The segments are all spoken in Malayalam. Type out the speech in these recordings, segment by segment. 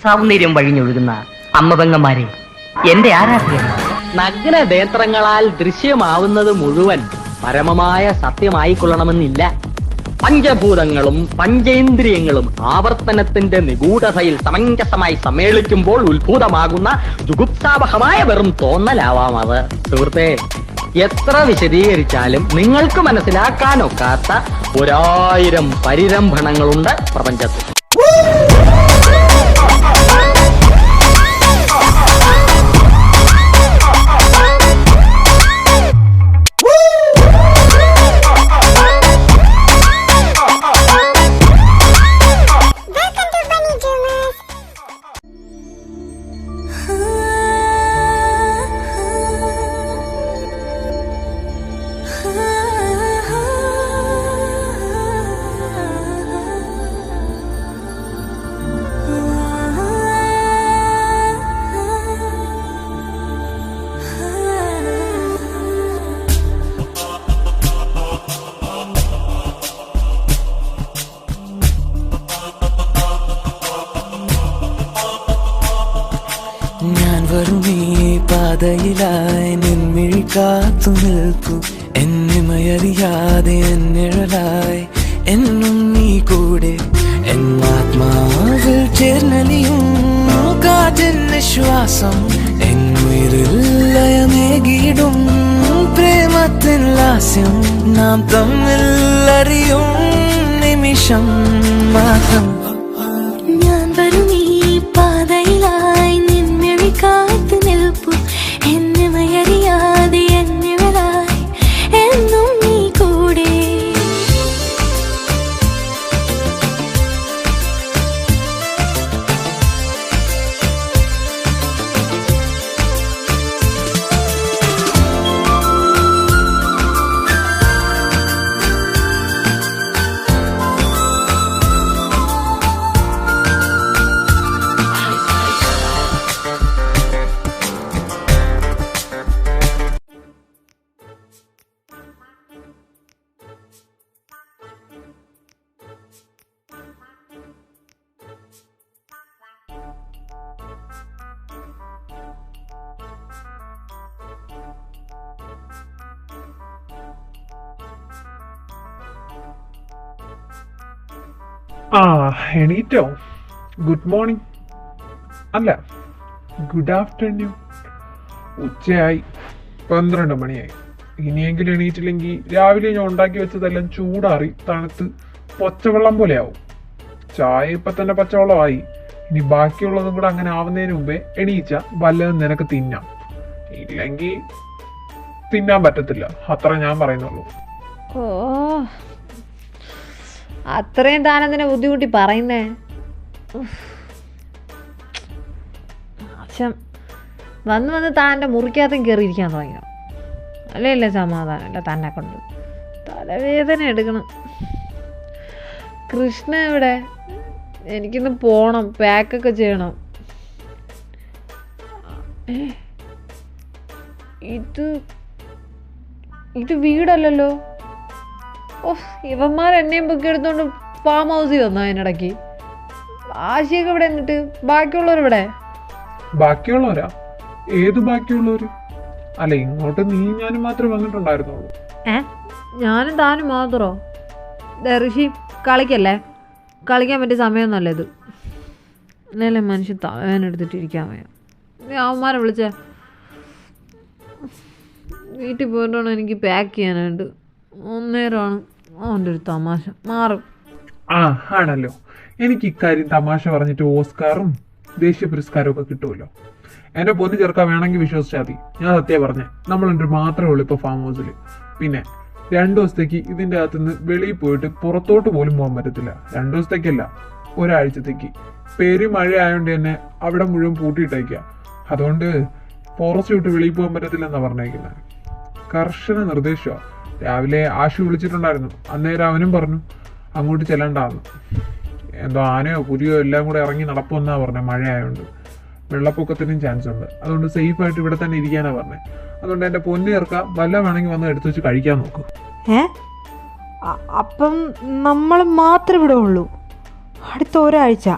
സൗന്ദര്യം വഴിഞ്ഞൊഴുകുന്ന അമ്മപെങ്ങന്മാരെ, എന്റെ ആരാധ്യൻ. നഗ്ന നേത്രങ്ങളാൽ ദൃശ്യമാവുന്നത് മുഴുവൻ പരമമായ സത്യമായിക്കൊള്ളണമെന്നില്ല. പഞ്ചഭൂതങ്ങളും പഞ്ചേന്ദ്രിയങ്ങളും ആവർത്തനത്തിന്റെ നിഗൂഢതയിൽ സമഞ്ജസമായി സമ്മേളിക്കുമ്പോൾ ഉത്ഭൂതമാകുന്ന ജുഗുപ്സാവഹമായ വെറും തോന്നലാവാം അത്. സുഹൃത്തെ, എത്ര വിശദീകരിച്ചാലും നിങ്ങൾക്ക് മനസ്സിലാക്കാനൊക്കാത്ത 1000 പരിരംഭണങ്ങളുണ്ട് പ്രപഞ്ചത്തിൽ. വരുമീ പാതയിലായി നിൻമിഴി കാത്തു നിൽപ്പു, എന്നിമയറിയാതെ എന്നിഴലായി എന്നും നീ കൂടെ, എന്നാത്മാവിൽ ചേർന്നലിയും കാറ്റിൻ ശ്വാസം, എന്നുയിരിൽ ലയമേകിടും പ്രേമത്തിൻ ലാസ്യം, നാം തമ്മിൽ അറിയും നിമിഷം മാത്രം. ഞാൻ വരുമീ പാതയിലായി കാത്തു നിൽപ്പു, എന്നിമയറിയാതെ എന്നിവരായി എന്നും നീ കൂടെ. എണീറ്റോ? ഗുഡ് മോർണിംഗ് അല്ല, ഗുഡ് ആഫ്റ്റർനൂൺ. ഉച്ചയായി, 12 മണിയായി. ഇനിയെങ്കിലും എണീറ്റില്ലെങ്കിൽ രാവിലെ ഞാൻ ഉണ്ടാക്കി വെച്ചതെല്ലാം ചൂടാറി തണുത്ത് പച്ചവെള്ളം പോലെ ആവും. ചായ ഇപ്പൊ തന്നെ പച്ചവെള്ളമായി. ഇനി ബാക്കിയുള്ളതും കൂടെ അങ്ങനെ ആവുന്നതിന് മുമ്പേ എണീച്ച വല്ലതും നിനക്ക് തിന്നാം. ഇല്ലെങ്കിൽ തിന്നാൻ പറ്റത്തില്ല, അത്ര ഞാൻ പറയുന്നുള്ളൂ. ഓ, അത്രയും താനെന്തിനാ ബുദ്ധിമുട്ടി പറയുന്നേ? ആവശ്യം വന്ന് താൻ്റെ മുറിക്കകത്തും കയറിയിരിക്കാൻ തുടങ്ങിയോ? അല്ലേ സമാധാനം അല്ല തന്നെ കൊണ്ട് തലവേദന എടുക്കണം. കൃഷ്ണ ഇവിടെ, എനിക്കിന്ന് പോണം, പാക്കൊക്കെ ചെയ്യണം. ഇത് വീടല്ലല്ലോ. ഓ, ഇവന്മാർ എന്നെയും പൊക്കി എടുത്തോണ്ട് ഫാം ഹൗസിൽ വന്നോ അതിനിടയ്ക്ക്? ആശയൊക്കെ ഇവിടെ എന്നിട്ട് ബാക്കിയുള്ളവരിവിടെ? ബാക്കിയുള്ളവരാ? ഏത് ബാക്കിയുള്ളവര്? അല്ല, ഇങ്ങോട്ട് നീ ഞാനും മാത്രമേ വന്നിട്ടുണ്ടായിരുന്നുള്ളൂ. ഞാനും താനും മാത്രോ? ഋഷി, കളിക്കല്ലേ, കളിക്കാൻ പറ്റിയ സമയമൊന്നുമല്ല ഇത്. അല്ലേ മനുഷ്യൻ തലവേദന എടുത്തിട്ടിരിക്കാൻ വയ്യ. അവന്മാരെ വിളിച്ചേ, വീട്ടിൽ പോയിട്ടാണ് എനിക്ക് പാക്ക് ചെയ്യാനായിട്ട്. ഒന്നേരമാണ് അവൻ്റെ ഒരു തമാശ. മാറും. ആണല്ലോ. എനിക്ക് ഇക്കാര്യം തമാശ പറഞ്ഞിട്ട് ഓസ്കാറും ദേശീയ പുരസ്കാരവും ഒക്കെ കിട്ടുമല്ലോ. എന്റെ പൊന്നു ചെറുക്കാൻ വേണമെങ്കിൽ വിശ്വസിച്ചാൽ മതി. ഞാൻ സത്യം പറഞ്ഞേ, നമ്മൾ എൻ്റെ മാത്രമേ ഉള്ളൂ ഇപ്പൊ ഫാം ഹൗസിൽ. പിന്നെ 2 ദിവസത്തേക്ക് ഇതിന്റെ അകത്തുനിന്ന് വെളിയിൽ പോയിട്ട് പുറത്തോട്ട് പോലും പോകാൻ പറ്റത്തില്ല. 2 ദിവസത്തേക്കല്ല, ഒരാഴ്ചത്തേക്ക്. മഴ ആയതുകൊണ്ട് തന്നെ അവിടെ മുഴുവൻ പൂട്ടിയിട്ടേക്കുക. അതുകൊണ്ട് ഫോറസ്റ്റ് വിട്ട് വെളിയിൽ പോകാൻ പറ്റത്തില്ലെന്നാ പറഞ്ഞേക്കുന്നത്. കർശന നിർദ്ദേശമാണ്. രാവിലെ ആശു വിളിച്ചിട്ടുണ്ടായിരുന്നു. അന്നേരം അവനും പറഞ്ഞു അങ്ങോട്ട് ചെല്ലണ്ടാന്ന്. എന്തോ ആനയോ പുലിയോ എല്ലാം കൂടെ ഇറങ്ങി നടക്കുമെന്നാ പറഞ്ഞത്. മഴ ആയതുകൊണ്ട് വെള്ളപ്പൊക്കത്തിനും ചാൻസ് ഉണ്ട്. അതുകൊണ്ട് സേഫായിട്ട് ഇവിടെ തന്നെ ഇരിക്കാനാ പറഞ്ഞത്. അതുകൊണ്ട് എൻ്റെ പൊന്നു ചേർക്കാം, വല്ല വേണമെങ്കിൽ വന്ന് എടുത്തു വെച്ച് കഴിക്കാൻ നോക്കൂ. അപ്പം നമ്മൾ മാത്രം ഇവിടെ ഉള്ളൂ അടുത്ത ഒരാഴ്ച?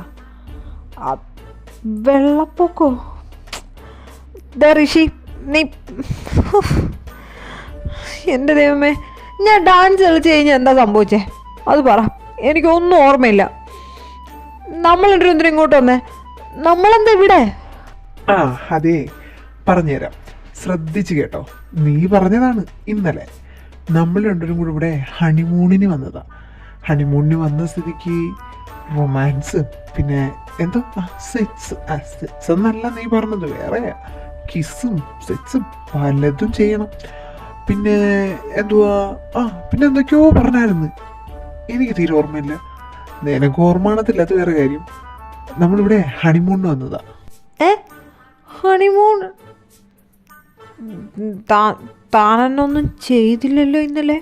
വെള്ളപ്പൊക്കോ? ദേ ഋഷി, നീ എൻ്റെ ദൈവമേ, ഞാൻ ഡാൻസ് കളിച്ച് കഴിഞ്ഞാൽ എന്താ സംഭവിച്ചേ അത് പറ. എനിക്കൊന്നും ഓർമ്മയില്ല. നമ്മളെന്തിനും എന്തിനും ഇങ്ങോട്ട് വന്നേ? നമ്മളെന്താ ഇവിടെ? ആ അതെ, പറഞ്ഞുതരാം, ശ്രദ്ധിച്ച് കേട്ടോ. നീ പറഞ്ഞതാണ് ഇന്നലെ നമ്മൾ രണ്ടുപേരും കൂടി ഇവിടെ ഹണിമൂണിന് വന്നതാ. ഹണിമൂണിന് വന്ന സ്ഥിതിക്ക് റൊമാൻസ്, പിന്നെ എന്തോ സെക്സ് എന്നല്ല നീ പറഞ്ഞത്, വേറെ കിസ്സും സെക്സും പലതും ചെയ്യണം. പിന്നെ എന്തുവാ, പിന്നെ എന്തൊക്കെയോ പറഞ്ഞായിരുന്നു, എനിക്ക് തീരെ ഓർമ്മയില്ല. നിനക്ക് ഓർമ്മ കാണത്തില്ല, അത് വേറെ കാര്യം. നമ്മളിവിടെ ഹണിമൂണിന് വന്നതാ. ഹണിമൂൺ? താനൊന്നും ചെയ്തില്ലല്ലോ ഇന്നലെ.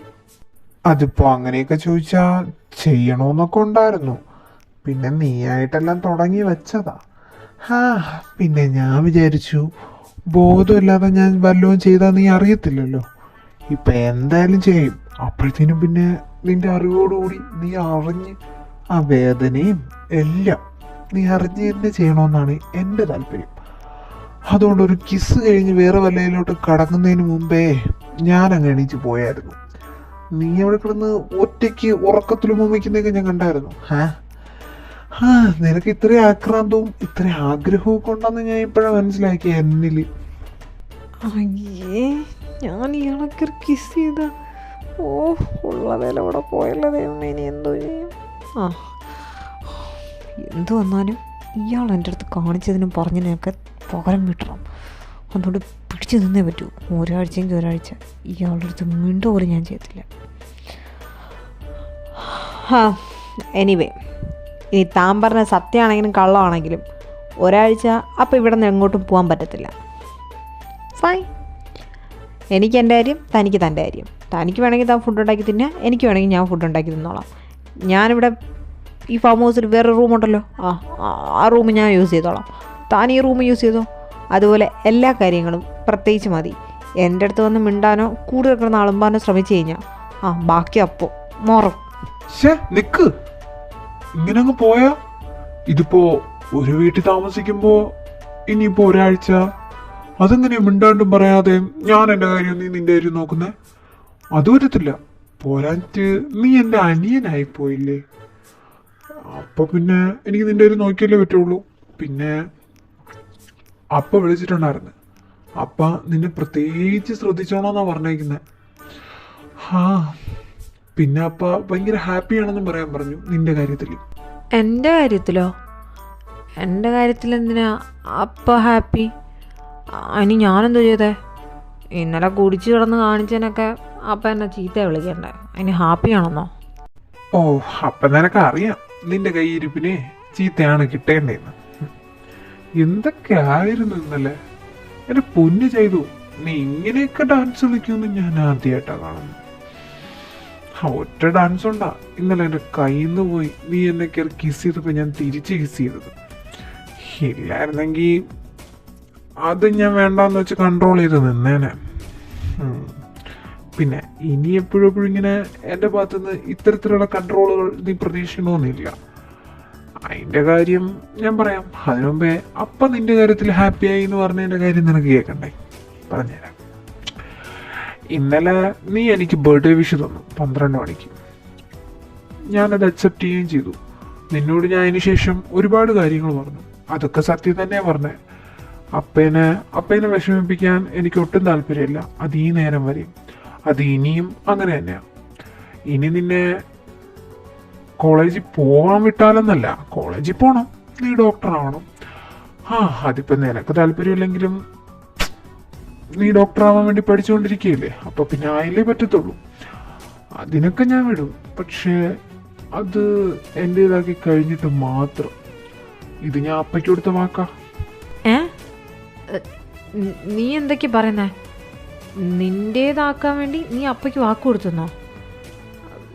അതിപ്പോ അങ്ങനെയൊക്കെ ചോദിച്ചാ ചെയ്യണോന്നൊക്കെ ഉണ്ടായിരുന്നു, പിന്നെ നീയായിട്ടെല്ലാം തുടങ്ങി വെച്ചതാ. പിന്നെ ഞാൻ വിചാരിച്ചു ബോധമില്ലാതെ ഞാൻ വല്ലതും ചെയ്താൽ നീ അറിയത്തില്ലല്ലോ, ഇപ്പൊ എന്തായാലും ചെയ്യും. അപ്പോഴത്തേനും പിന്നെ നിന്റെ അറിവോടുകൂടി നീ അറിഞ്ഞ് ആ വേദനയും എല്ലാം നീ അറിഞ്ഞ് തന്നെ ചെയ്യണമെന്നാണ് എൻ്റെ താല്പര്യം. അതുകൊണ്ട് ഒരു കിസ് കഴിഞ്ഞ് വേറെ വല്ലയിലോട്ട് കടക്കുന്നതിന് മുമ്പേ ഞാൻ അങ്ങ് എണീച്ച് പോയായിരുന്നു. നീ അവിടെ കിടന്ന് ഒറ്റയ്ക്ക് ഉറക്കത്തിലും മുമ്പിക്കുന്നതൊക്കെ ഞാൻ കണ്ടായിരുന്നു. നിനക്ക് ഇത്രയും ആക്രാന്തവും ഇത്രയും ആഗ്രഹവും ഒക്കെ ഉണ്ടെന്ന് ഞാൻ ഇപ്പോഴാണ് മനസ്സിലാക്കിയ എന്നില്. അയ്യേ, ഞാൻ ഇയാളൊക്കെ കിസ് ചെയ്ത ഉള്ള വില അവിടെ പോയല്ലോ ദൈവമേ, ഇനി എന്തോ ചെയ്യും? എന്തു വന്നാലും ഇയാൾ എൻ്റെ അടുത്ത് കാണിച്ചതിനും പറഞ്ഞതിനൊക്കെ പകരം വിട്ടണം. അതുകൊണ്ട് പിടിച്ചു നിന്നേ പറ്റൂ. ഒരാഴ്ചയെങ്കിൽ ഒരാഴ്ച ഇയാളുടെ അടുത്ത് മിണ്ടോ പോലും ഞാൻ ചെയ്യത്തില്ല. എനിവേ, ഇനി താൻ പറഞ്ഞ സത്യമാണെങ്കിലും കള്ളമാണെങ്കിലും ഒരാഴ്ച അപ്പം ഇവിടെ നിന്ന് എങ്ങോട്ടും പോകാൻ പറ്റത്തില്ല. ഫൈൻ. എനിക്ക് എൻ്റെ കാര്യം, തനിക്ക് തൻ്റെ കാര്യം. തനിക്ക് വേണമെങ്കിൽ താൻ ഫുഡ് ഉണ്ടാക്കി തിന്നുക, എനിക്ക് വേണമെങ്കിൽ ഞാൻ ഫുഡ് ഉണ്ടാക്കി തിന്നോളാം. ഞാനിവിടെ ഈ ഫാം ഹൗസിൽ വേറെ റൂമുണ്ടല്ലോ, ആ റൂം ഞാൻ യൂസ് ചെയ്തോളാം. താൻ ഈ റൂം യൂസ് ചെയ്തോ. അതുപോലെ എല്ലാ കാര്യങ്ങളും പ്രത്യേകിച്ച് മതി. എൻ്റെ അടുത്ത് വന്ന് മിണ്ടാനോ കൂടുതൽ കിടന്ന് അളമ്പാനോ ശ്രമിച്ചു കഴിഞ്ഞാൽ ബാക്കി അപ്പോൾ മോറും. നിക്ക്, ഇങ്ങനെ അങ്ങ് പോയാ ഇതിപ്പോ ഒരു വീട്ടിൽ താമസിക്കുമ്പോ ഇനിയിപ്പോ ഒരാഴ്ച അതെങ്ങനെ മിണ്ടാണ്ടും പറയാതെ ഞാൻ എൻ്റെ കാര്യം നീ നിന്റെ കാര്യം നോക്കുന്നേ? അത് വരത്തില്ല. പോരാറ്റ് നീ എൻ്റെ അനിയനായി പോയില്ലേ, അപ്പൊ പിന്നെ എനിക്ക് നിന്റെ കാര്യം നോക്കിയല്ലേ പറ്റുള്ളൂ. പിന്നെ അപ്പ വിളിച്ചിട്ടുണ്ടായിരുന്നു, അപ്പ നിന്നെ പ്രത്യേകിച്ച് ശ്രദ്ധിച്ചോളാന്നാ പറഞ്ഞേക്കുന്നത്. പിന്നെ അപ്പ ഭയങ്കര ഹാപ്പിയാണെന്നും പറയാൻ പറഞ്ഞു നിന്റെ കാര്യത്തിൽ. എൻ്റെ കാര്യത്തിലോ? എൻ്റെ കാര്യത്തിൽ എന്തിനാ അപ്പ ഹാപ്പി? അതിന് ഞാനെന്തോ ചെയ്തേ? ഇന്നലെ കുടിച്ച് കിടന്ന് കാണിച്ചതിനൊക്കെ അപ്പം എന്നെ ചീത്ത വിളിക്കണ്ടേ? അതിന് ഹാപ്പിയാണെന്നോ? അപ്പൊ നിനക്ക് അറിയാം നിന്റെ കൈയിരിപ്പിനെ ചീത്തയാണ് കിട്ടേണ്ടതെന്ന്. എന്തൊക്കെ ആയിരുന്നു ഇന്നലെ. എന്റെ പൊന്നു ചെയ്തു, നീ ഇങ്ങനെയൊക്കെ ഡാൻസ് കളിക്കുമെന്ന് ഞാൻ ആദ്യമായിട്ടാ കാണുന്നു. ഒറ്റ ഡാൻസ് ഉണ്ടാ ഇന്നലെ എൻ്റെ കയ്യിൽ നിന്ന് പോയി. നീ എന്നെ കയറി കിസ് ചെയ്തപ്പോ ഞാൻ തിരിച്ച് കിസ് ചെയ്തത്. ഇല്ലായിരുന്നെങ്കിൽ അത് ഞാൻ വേണ്ടാന്ന് വെച്ച് കൺട്രോൾ ചെയ്ത് നിന്നേനെ. പിന്നെ ഇനി എപ്പോഴും ഇങ്ങനെ എൻ്റെ ഭാഗത്തുനിന്ന് ഇത്തരത്തിലുള്ള കൺട്രോളുകൾ നീ പ്രതീക്ഷിക്കണമെന്നില്ല. അതിൻ്റെ കാര്യം ഞാൻ പറയാം. അതിനു മുമ്പേ അപ്പം നിന്റെ കാര്യത്തിൽ ഹാപ്പിയായി എന്ന് പറഞ്ഞതിൻ്റെ കാര്യം നിനക്ക് കേൾക്കണ്ടേ? പറഞ്ഞുതരാം. ഇന്നലെ നീ എനിക്ക് ബർത്ത്ഡേ വിഷ് തന്നു 12 മണിക്ക്. ഞാനത് അക്സെപ്റ്റ് ചെയ്യുകയും ചെയ്തു. നിന്നോട് ഞാൻ അതിന് ശേഷം ഒരുപാട് കാര്യങ്ങൾ പറഞ്ഞു. അതൊക്കെ സത്യം തന്നെയാണ് പറഞ്ഞത്. അപ്പേനെ വിഷമിപ്പിക്കാൻ എനിക്ക് ഒട്ടും താല്പര്യമില്ല, അത് ഈ നേരം വരെയും. അത് ഇനിയും അങ്ങനെ തന്നെയാണ്. ഇനി നിന്നെ കോളേജിൽ പോകാൻ വിട്ടാലെന്നല്ല, കോളേജിൽ പോകണം, നീ ഡോക്ടറാവണം. അതിപ്പോൾ നിനക്ക് താല്പര്യമില്ലെങ്കിലും നീ ഡോക്ടറാവാൻ വേണ്ടി പഠിച്ചുകൊണ്ടിരിക്കുകയല്ലേ, അപ്പോൾ പിന്നെ ആയില്ലേ പറ്റത്തുള്ളൂ. അതിനൊക്കെ ഞാൻ വിടും, പക്ഷേ അത് എൻ്റേതാക്കി കഴിഞ്ഞിട്ട് മാത്രം. ഇത് ഞാൻ അപ്പയ്ക്ക് കൊടുത്ത വാക്കാ. നീ എന്തൊക്കെ പറയുന്നേ? നിന്റേതാക്കാൻ വേണ്ടി നീ അപ്പയ്ക്ക് വാക്ക് കൊടുത്തുന്നോ?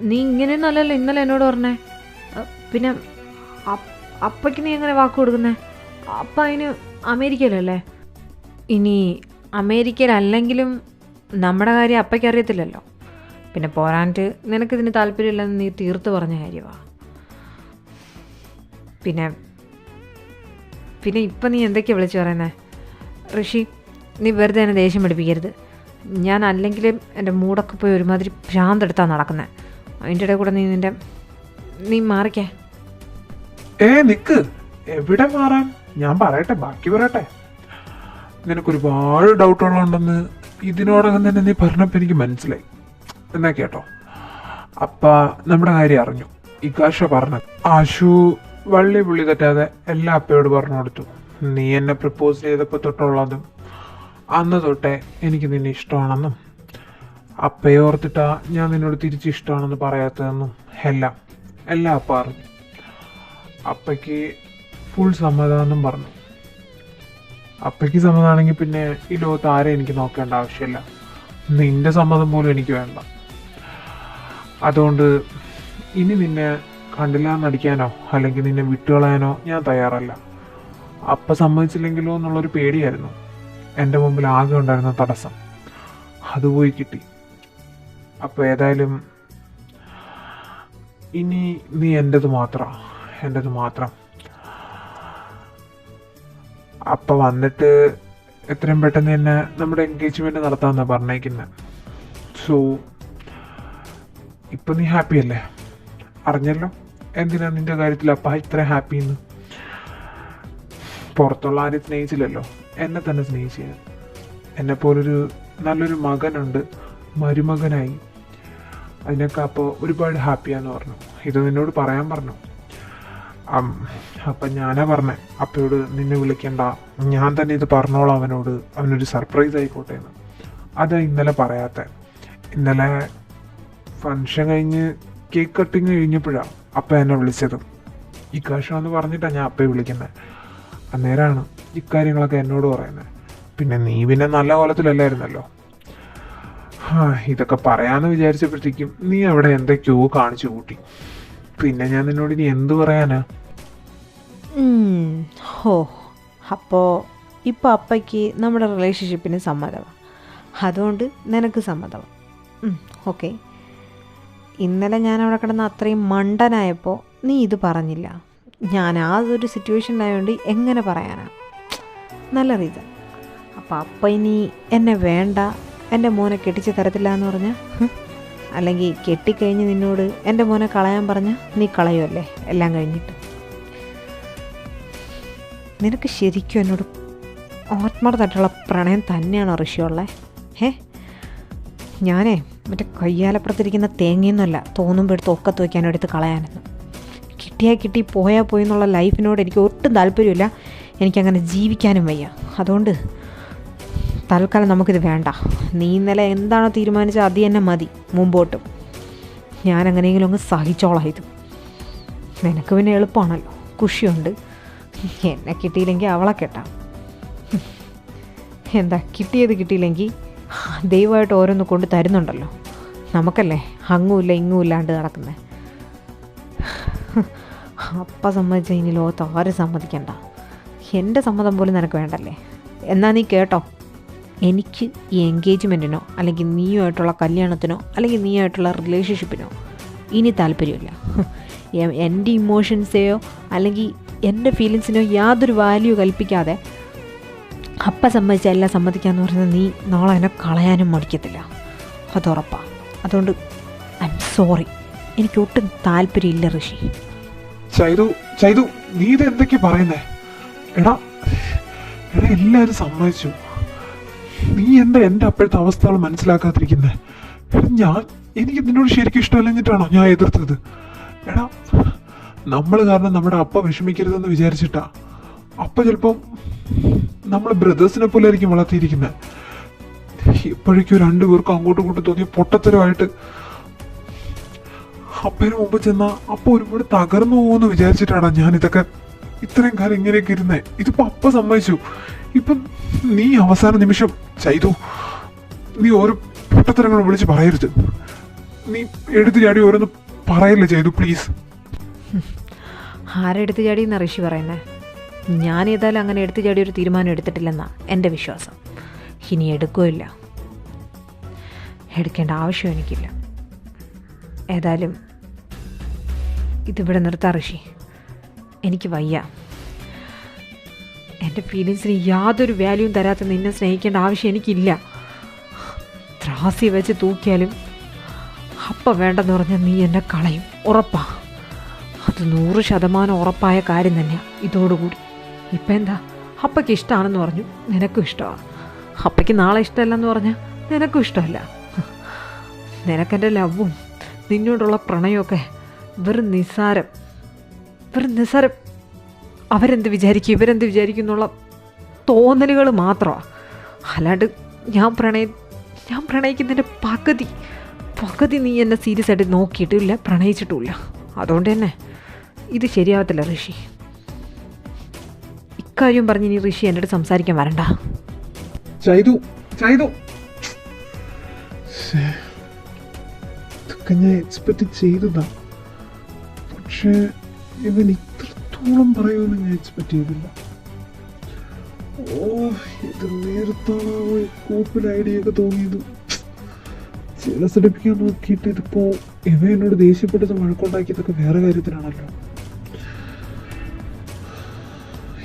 നീ ഇങ്ങനെയൊന്നും അല്ലല്ലോ ഇന്നലെ എന്നോട് പറഞ്ഞേ. പിന്നെ അപ്പയ്ക്ക് നീ എങ്ങനെ വാക്ക് കൊടുക്കുന്നേ? അപ്പ അതിന് അമേരിക്കയിലല്ലേ? ഇനി അമേരിക്കയിലല്ലെങ്കിലും നമ്മുടെ കാര്യം അപ്പയ്ക്ക് അറിയത്തില്ലല്ലോ. പിന്നെ പോരാണ്ട് നിനക്കിതിന് താല്പര്യമില്ലെന്ന് നീ തീർത്ത് പറഞ്ഞ കാര്യമാണ്. പിന്നെ ഇപ്പം നീ എന്തൊക്കെയാണ് വിളിച്ചു പറയുന്നത്? ഋഷി, നീ വെറുതെ എന്നെ ദേഷ്യം പഠിപ്പിക്കരുത്. ഞാൻ അല്ലെങ്കിലും എൻ്റെ മൂടൊക്കെ പോയി ഒരുമാതിരി ഭ്രാന്തെടുത്താണ് നടക്കുന്നത്. അതിൻ്റെ ഇടയിൽ കൂടെ നീ മാറിക്കേ. നിക്ക്, എവിടെ മാറാൻ? ഞാൻ പറയട്ടെ, ബാക്കി പറയട്ടെ. നിനക്ക് ഒരുപാട് ഡൗട്ടുകളുണ്ടെന്ന് ഇതിനോടകം തന്നെ നീ പറഞ്ഞപ്പോൾ എനിക്ക് മനസ്സിലായി. എന്നാ കേട്ടോ, അപ്പ നമ്മുടെ കാര്യം അറിഞ്ഞു. ഇക്കാശ പറഞ്ഞത് ആശു വള്ളി പുള്ളി തെറ്റാതെ എല്ലാ അപ്പയോട് പറഞ്ഞു കൊടുത്തു. നീ എന്നെ പ്രപ്പോസ് ചെയ്തപ്പോൾ തൊട്ടുള്ളതും അന്ന് തൊട്ടേ എനിക്ക് നിന്നെ ഇഷ്ടമാണെന്നും അപ്പയെ ഓർത്തിട്ടാ ഞാൻ നിന്നോട് തിരിച്ച് ഇഷ്ടമാണെന്ന് പറയാത്തതെന്നും എല്ലാം അപ്പ അറിഞ്ഞു. അപ്പയ്ക്ക് ഫുൾ സമ്മതമെന്നും പറഞ്ഞു. അപ്പയ്ക്ക് സമ്മതമാണെങ്കിൽ പിന്നെ ഈ ലോകത്ത് ആരെയും എനിക്ക് നോക്കേണ്ട ആവശ്യമില്ല. നിന്റെ സമ്മതം പോലും എനിക്ക് വേണ്ട. അതുകൊണ്ട് ഇനി നിന്നെ കണ്ടില്ല എന്നടിക്കാനോ അല്ലെങ്കിൽ നിന്നെ വിട്ടുകളയാനോ ഞാൻ തയ്യാറല്ല. അപ്പ സമ്മതിച്ചില്ലെങ്കിലോ എന്നുള്ളൊരു പേടിയായിരുന്നു എൻ്റെ മുമ്പിൽ ആകെ ഉണ്ടായിരുന്ന തടസ്സം. അത് പോയി കിട്ടി. അപ്പോൾ ഏതായാലും ഇനി നീ എൻ്റെത് മാത്രം. അപ്പ വന്നിട്ട് എത്രയും പെട്ടെന്ന് തന്നെ നമ്മുടെ എൻഗേജ്മെന്റ് നടത്താമെന്നാണ് പറഞ്ഞേക്കുന്നത്. സോ ഇപ്പൊ നീ ഹാപ്പി അല്ലേ? അറിഞ്ഞല്ലോ എന്തിനാ നിന്റെ കാര്യത്തിൽ അപ്പ ഇത്ര ഹാപ്പിന്ന്. പുറത്തുള്ള ആരും സ്നേഹിച്ചില്ലല്ലോ, എന്നെ തന്നെ സ്നേഹിച്ചു. എന്നെ പോലൊരു നല്ലൊരു മകനുണ്ട്, മരുമകനായി. അതിനൊക്കെ അപ്പോൾ ഒരുപാട് ഹാപ്പിയാന്ന് പറഞ്ഞു. ഇത് നിന്നോട് പറയാൻ പറഞ്ഞു. അപ്പം ഞാനാ പറഞ്ഞേ അപ്പയോട് നിന്നെ വിളിക്കണ്ട, ഞാൻ തന്നെ ഇത് പറഞ്ഞോളാം അവനോട്, അവനൊരു സർപ്രൈസ് ആയിക്കോട്ടെ എന്ന്. അതാ ഇന്നലെ പറയാത്ത. ഇന്നലെ ഫങ്ഷൻ കഴിഞ്ഞ് കേക്ക് കട്ടിങ് കഴിഞ്ഞപ്പോഴാണ് അപ്പ എന്നെ വിളിച്ചതും. ഇക്കാശാന്ന് പറഞ്ഞിട്ടാണ് ഞാൻ അപ്പയെ വിളിക്കുന്നത്. അന്നേരമാണ് ഇക്കാര്യങ്ങളൊക്കെ എന്നോട് പറയുന്നത്. പിന്നെ നീ പിന്നെ നല്ല കോലത്തിലല്ലായിരുന്നല്ലോ. ഇതൊക്കെ പറയാന്ന് വിചാരിച്ചപ്പോഴത്തേക്കും നീ അവിടെ എന്തൊക്കെയോ കാണിച്ചു കൂട്ടി. പിന്നെ ഞാൻ നിന്നോട് ഇനി എന്തു പറയാനാ? അപ്പോൾ ഇപ്പോൾ അപ്പയ്ക്ക് നമ്മുടെ റിലേഷൻഷിപ്പിന് സമ്മതമാണ്, അതുകൊണ്ട് നിനക്ക് സമ്മതമാണ്. ഓക്കെ. ഇന്നലെ ഞാൻ അവിടെ കിടന്ന് അത്രയും മണ്ടനായപ്പോൾ നീ ഇത് പറഞ്ഞില്ല. ഞാൻ ആ ഒരു സിറ്റുവേഷനിലായതുകൊണ്ട് എങ്ങനെ പറയാനാ? നല്ല റീസൺ. അപ്പോൾ അപ്പ ഇനി എന്നെ വേണ്ട, എൻ്റെ മോനെ കെട്ടിച്ച് തരത്തില്ല എന്ന് പറഞ്ഞാൽ, അല്ലെങ്കിൽ കെട്ടിക്കഴിഞ്ഞ് നിന്നോട് എൻ്റെ മോനെ കളയാൻ പറഞ്ഞാൽ നീ കളയുമല്ലേ എല്ലാം കഴിഞ്ഞിട്ട്? നിനക്ക് ശരിക്കും എന്നോട് ആത്മാർത്ഥമായിട്ടുള്ള പ്രണയം തന്നെയാണോ ഋഷിയുള്ളത്? ഞാനേ മറ്റേ കയ്യാലപ്പുറത്തിരിക്കുന്ന തേങ്ങയൊന്നുമല്ല തോന്നുമ്പോൾ എടുത്ത് ഒക്കത്ത് വയ്ക്കാനോ എടുത്ത് കളയാനൊന്നും. കിട്ടിയാൽ കിട്ടി, പോയാൽ പോയി എന്നുള്ള ലൈഫിനോട് എനിക്ക് ഒട്ടും താല്പര്യമില്ല. എനിക്കങ്ങനെ ജീവിക്കാനും വയ്യ. അതുകൊണ്ട് തൽക്കാലം നമുക്കിത് വേണ്ട. നീ ഇന്നലെ എന്താണോ തീരുമാനിച്ചത് അത് തന്നെ മതി മുമ്പോട്ടും. ഞാൻ അങ്ങനെയെങ്കിലും അങ്ങ് സഹിച്ചോളാം. ഇത് നിനക്ക് പിന്നെ എളുപ്പമാണല്ലോ, കുഷിയുണ്ട്. എന്നെ കിട്ടിയില്ലെങ്കിൽ അവളെ കെട്ടാം. എന്താ കിട്ടിയില്ലെങ്കിൽ ദൈവമായിട്ട് ഓരോന്ന് കൊണ്ട് തരുന്നുണ്ടല്ലോ. നമുക്കല്ലേ അങ്ങുമില്ല ഇങ്ങുമില്ലാണ്ട് നടക്കുന്നത്. അപ്പ സമ്മതിച്ച ഇനി ലോകത്ത് ആരും സമ്മതിക്കണ്ട. എൻ്റെ സമ്മതം പോലും നിനക്ക് വേണ്ടല്ലേ? എന്നാൽ നീ കേട്ടോ, എനിക്ക് ഈ എൻഗേജ്മെൻറ്റിനോ അല്ലെങ്കിൽ നീയുമായിട്ടുള്ള കല്യാണത്തിനോ അല്ലെങ്കിൽ നീയുമായിട്ടുള്ള റിലേഷൻഷിപ്പിനോ ഇനി താല്പര്യമില്ല. എൻ്റെ ഇമോഷൻസെയോ അല്ലെങ്കിൽ എൻ്റെ ഫീലിങ്സിനോ യാതൊരു വാല്യൂ കൽപ്പിക്കാതെ അപ്പ സമ്മതിച്ച എല്ലാം സമ്മതിക്കാമെന്ന് പറഞ്ഞാൽ നീ നാളെ എന്നെ കളയാനും മടിക്കത്തില്ല, അതുറപ്പാണ്. അതുകൊണ്ട് ഐ എം സോറി, എനിക്ക് ഒട്ടും താല്പര്യമില്ല ഋഷി. ചൈതു നീ ഇത് എന്തൊക്കെയാ പറയുന്നേ? എടാ എല്ലാവരും സമ്മതിച്ചു. നീ എന്താ എൻ്റെ അപ്പോഴത്തെ അവസ്ഥകൾ മനസ്സിലാക്കാതിരിക്കുന്നേ? എനിക്ക് നിന്നോട് ശരിക്കും ഇഷ്ടമല്ലെന്നിട്ടാണോ ഞാൻ എതിർത്തത്? എടാ നമ്മൾ കാരണം നമ്മുടെ അപ്പ വിഷമിക്കരുതെന്ന് വിചാരിച്ചിട്ടാ. അപ്പ ചിലപ്പം നമ്മളെ ബ്രദേഴ്സിനെ പോലെ ആയിരിക്കും വളർത്തിയിരിക്കുന്നത്. ഇപ്പോഴേക്കും രണ്ടുപേർക്കും അങ്ങോട്ടും ഇങ്ങോട്ടും തോന്നിയ പൊട്ടത്തരമായിട്ട് അപ്പന് മുമ്പ് ചെന്നാ അപ്പ ഒരുപാട് തകർന്നു പോകുമെന്ന് വിചാരിച്ചിട്ടാണ് ഞാൻ ഇതൊക്കെ ഇത്രയും കാലം ഇങ്ങനെയൊക്കെ ഇരുന്നേ. ഇതിപ്പോ അപ്പ സമ്മതിച്ചു. ഇപ്പം നീ അവസാന നിമിഷം ചെയ്തു. നീ ഓരോ പൊട്ടത്തരങ്ങളും വിളിച്ച് പറയരുത്. നീ എടുത്തു ചാടി ഓരോന്ന് പറയല്ലേ ചെയ്തു, പ്ലീസ്. ആരെടുത്ത് ചാടി എന്നാ ഋഷി പറയുന്നത്? ഞാൻ ഏതായാലും അങ്ങനെ എടുത്തു ചാടി ഒരു തീരുമാനം എടുത്തിട്ടില്ലെന്നാ എൻ്റെ വിശ്വാസം. ഇനി എടുക്കുകയില്ല, എടുക്കേണ്ട ആവശ്യം എനിക്കില്ല. ഏതായാലും ഇതിവിടെ നിർത്താം ഋഷി, എനിക്ക് വയ്യ. എൻ്റെ ഫീലിങ്സിന് യാതൊരു വാല്യൂവും തരാത്ത നിന്നെ സ്നേഹിക്കേണ്ട ആവശ്യം എനിക്കില്ല. ത്രാസി വെച്ച് തൂക്കിയാലും അപ്പം വേണ്ടെന്ന് പറഞ്ഞാൽ നീ എന്നെ കളയും, ഉറപ്പാ. അത് 100% ഉറപ്പായ കാര്യം തന്നെയാണ് ഇതോടുകൂടി. ഇപ്പം എന്താ, അപ്പയ്ക്ക് ഇഷ്ടമാണെന്ന് പറഞ്ഞു, നിനക്കും ഇഷ്ടമാണ്. അപ്പയ്ക്ക് നാളെ ഇഷ്ടമല്ലെന്ന് പറഞ്ഞാൽ നിനക്കും ഇഷ്ടമല്ല. നിനക്കെൻ്റെ ലവും നിന്നോടുള്ള പ്രണയമൊക്കെ വെറും നിസ്സാരം. അവരെന്ത് വിചാരിക്കും ഇവരെന്ത് വിചാരിക്കും എന്നുള്ള തോന്നലുകൾ മാത്രമാണ്. അല്ലാണ്ട് ഞാൻ പ്രണയിക്കുന്നതിൻ്റെ പകുതി നീ എന്നെ സീരിയസ് ആയിട്ട് നോക്കിയിട്ടുമില്ല, പ്രണയിച്ചിട്ടുമില്ല. അതുകൊണ്ട് തന്നെ ഇത് ശരിയാവത്തില്ല ഋഷി. ഇക്കാര്യം പറഞ്ഞ് ഇനി ഋഷി എൻ്റെ അടുത്ത് സംസാരിക്കാൻ വരണ്ട. ചൈതു ഇതൊക്കെ ഞാൻ എക്സ്പെക്ട് ചെയ്തതാ, പക്ഷേ ഇവൻ ഇത്രത്തോളം പറയുമെന്ന് ഞാൻ എക്സ്പെക്ട് ചെയ്തില്ല. ഇത് നേരത്താണ് കൂപ്പിൽ ഐഡിയ ഒക്കെ തോന്നിയത്. ചിലസടിപ്പിക്കാൻ നോക്കിയിട്ട് ഇതിപ്പോ ഇവ എന്നോട് ദേഷ്യപ്പെട്ടത് വഴക്കുണ്ടാക്കിയതൊക്കെ വേറെ കാര്യത്തിനാണല്ലോ.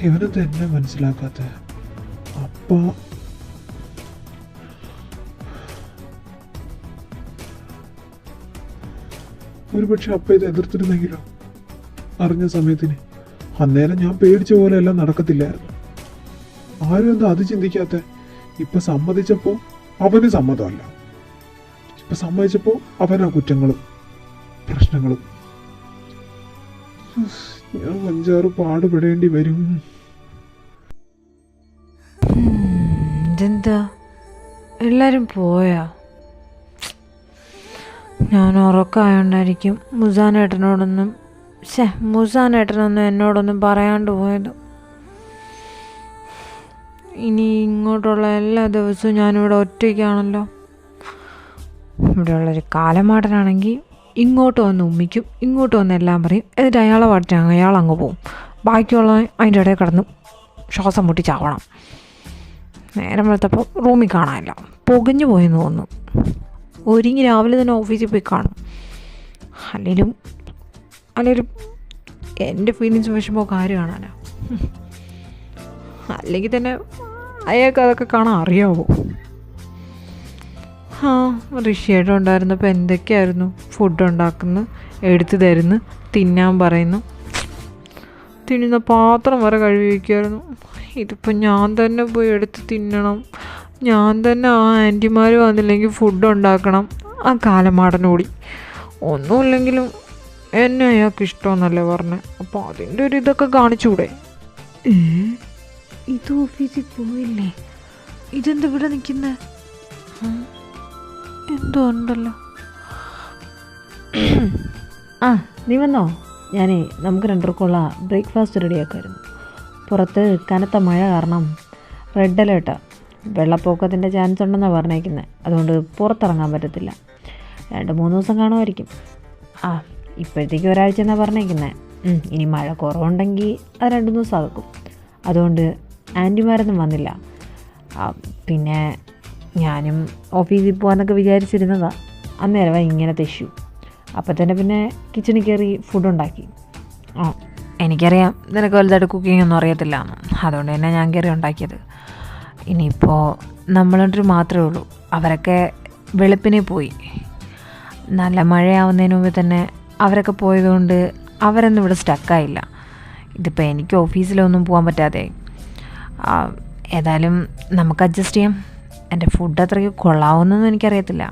ഇവനത് എന്നെ മനസ്സിലാക്കാത്ത അപ്പ ഒരുപക്ഷെ അപ്പ ഇത് എതിർത്തിരുന്നെങ്കിലോ അറിഞ്ഞ സമയത്തിന് അന്നേരം ഞാൻ പേടിച്ച പോലെ എല്ലാം നടക്കത്തില്ലായിരുന്നു. ആരും എന്താ അത് ചിന്തിക്കാത്ത? ഇപ്പൊ സമ്മതിച്ചപ്പോ അവന് സമ്മതമല്ല, ഇപ്പൊ സമ്മതിച്ചപ്പോ അവനാ കുറ്റങ്ങളും പ്രശ്നങ്ങളും. ഞാൻ 5-6 പാടുപെടേണ്ടി വരും. ഇതെന്താ എല്ലാരും പോയാ? ഞാൻ ഉറക്കമായോണ്ടായിരിക്കും മുസാനേട്ടനൊന്നും എന്നോടൊന്നും പറയാണ്ട് പോയത്. ഇനി ഇങ്ങോട്ടുള്ള എല്ലാ ദിവസവും ഞാനിവിടെ ഒറ്റയ്ക്കാണല്ലോ. ഇവിടെയുള്ളൊരു കാലമാടനാണെങ്കിൽ ഇങ്ങോട്ട് വന്ന് ഉമ്മിക്കും, ഇങ്ങോട്ട് വന്ന് എല്ലാം പറയും. എന്നിട്ട് അയാളെ പാട്ടിന് അയാളങ്ങ് പോവും. ബാക്കിയുള്ള അതിൻ്റെ ഇടയിൽ കിടന്ന് ശ്വാസം മുട്ടി ചാവണം. നേരം വെളുത്തപ്പോൾ റൂമിൽ കാണാനില്ല, പുകഞ്ഞു പോയെന്ന് തോന്നുന്നു. ഒരുങ്ങി രാവിലെ തന്നെ ഓഫീസിൽ പോയി കാണും. അല്ലെങ്കിലും എൻ്റെ ഫീലിങ്സ് വിഷമോ കാര്യം കാണാനാ. അല്ലെങ്കിൽ തന്നെ അയാൾക്ക് അതൊക്കെ കാണാൻ അറിയാവോ? ഋഷിയായിട്ട് ഉണ്ടായിരുന്നപ്പോൾ എന്തൊക്കെയായിരുന്നു ഫുഡ് ഉണ്ടാക്കുന്നു, എടുത്തു തരുന്നു, തിന്നാൻ പറയുന്നു, തിന്നുന്ന പാത്രം വരെ കഴുകി വയ്ക്കുമായിരുന്നു. ഇതിപ്പോൾ ഞാൻ തന്നെ പോയി എടുത്ത് തിന്നണം, ഞാൻ തന്നെ ആ ആൻറ്റിമാർ വന്നില്ലെങ്കിൽ ഫുഡ് ഉണ്ടാക്കണം. ആ കാലമാടനോടി ഒന്നുമില്ലെങ്കിലും എന്നെ അയാൾക്ക് ഇഷ്ടമെന്നല്ലേ പറഞ്ഞത്. അപ്പോൾ അതിൻ്റെ ഒരു ഇതൊക്കെ കാണിച്ചൂടെ? ഇത് ഓഫീസിൽ പോയില്ലേ? ഇതെന്താ ഇവിടെ നിൽക്കുന്നത്? എന്തോ ഉണ്ടല്ലോ. നീ വന്നോ? ഞാനേ നമുക്ക് 2 ബ്രേക്ക്ഫാസ്റ്റ് റെഡിയാക്കുമായിരുന്നു. പുറത്ത് കനത്ത മഴ കാരണം റെഡ് അലേർട്ടാണ്. വെള്ളപ്പൊക്കത്തിൻ്റെ ചാൻസ് ഉണ്ടെന്നാണ് പറഞ്ഞേക്കുന്നത്. അതുകൊണ്ട് പുറത്തിറങ്ങാൻ പറ്റത്തില്ല. 2-3 ദിവസം കാണുമായിരിക്കും. ഇപ്പോഴത്തേക്ക് ഒരാഴ്ച എന്നാണ് പറഞ്ഞേക്കുന്നത്. ഇനി മഴ കുറവുണ്ടെങ്കിൽ അത് 2 ദിവസം ആകും. അതുകൊണ്ട് ആൻറ്റിമാരൊന്നും വന്നില്ല. പിന്നെ ഞാനും ഓഫീസിൽ പോകാനൊക്കെ വിചാരിച്ചിരുന്നതാണ്. അന്നേരമാണ് ഇങ്ങനത്തെ ഇഷ്യൂ. അപ്പം തന്നെ പിന്നെ കിച്ചണിൽ കയറി ഫുഡ് ഉണ്ടാക്കി. എനിക്കറിയാം നിനക്ക് വലുതായിട്ട് കുക്കിംഗ് ഒന്നും അറിയത്തില്ല എന്ന്. അതുകൊണ്ട് തന്നെ ഞാൻ കയറി ഉണ്ടാക്കിയത്. ഇനിയിപ്പോൾ നമ്മളൊരു മാത്രമേ ഉള്ളൂ. അവരൊക്കെ വെളുപ്പിനെ പോയി. നല്ല മഴയാവുന്നതിന് മുമ്പ് തന്നെ അവരൊക്കെ പോയതുകൊണ്ട് അവരൊന്നും ഇവിടെ സ്റ്റക്കായില്ല. ഇതിപ്പോൾ എനിക്ക് ഓഫീസിലൊന്നും പോകാൻ പറ്റാതെ. ഏതായാലും നമുക്ക് അഡ്ജസ്റ്റ് ചെയ്യാം. എൻ്റെ ഫുഡ് അത്രയ്ക്ക് കൊള്ളാവുന്നൊന്നും എനിക്കറിയത്തില്ല.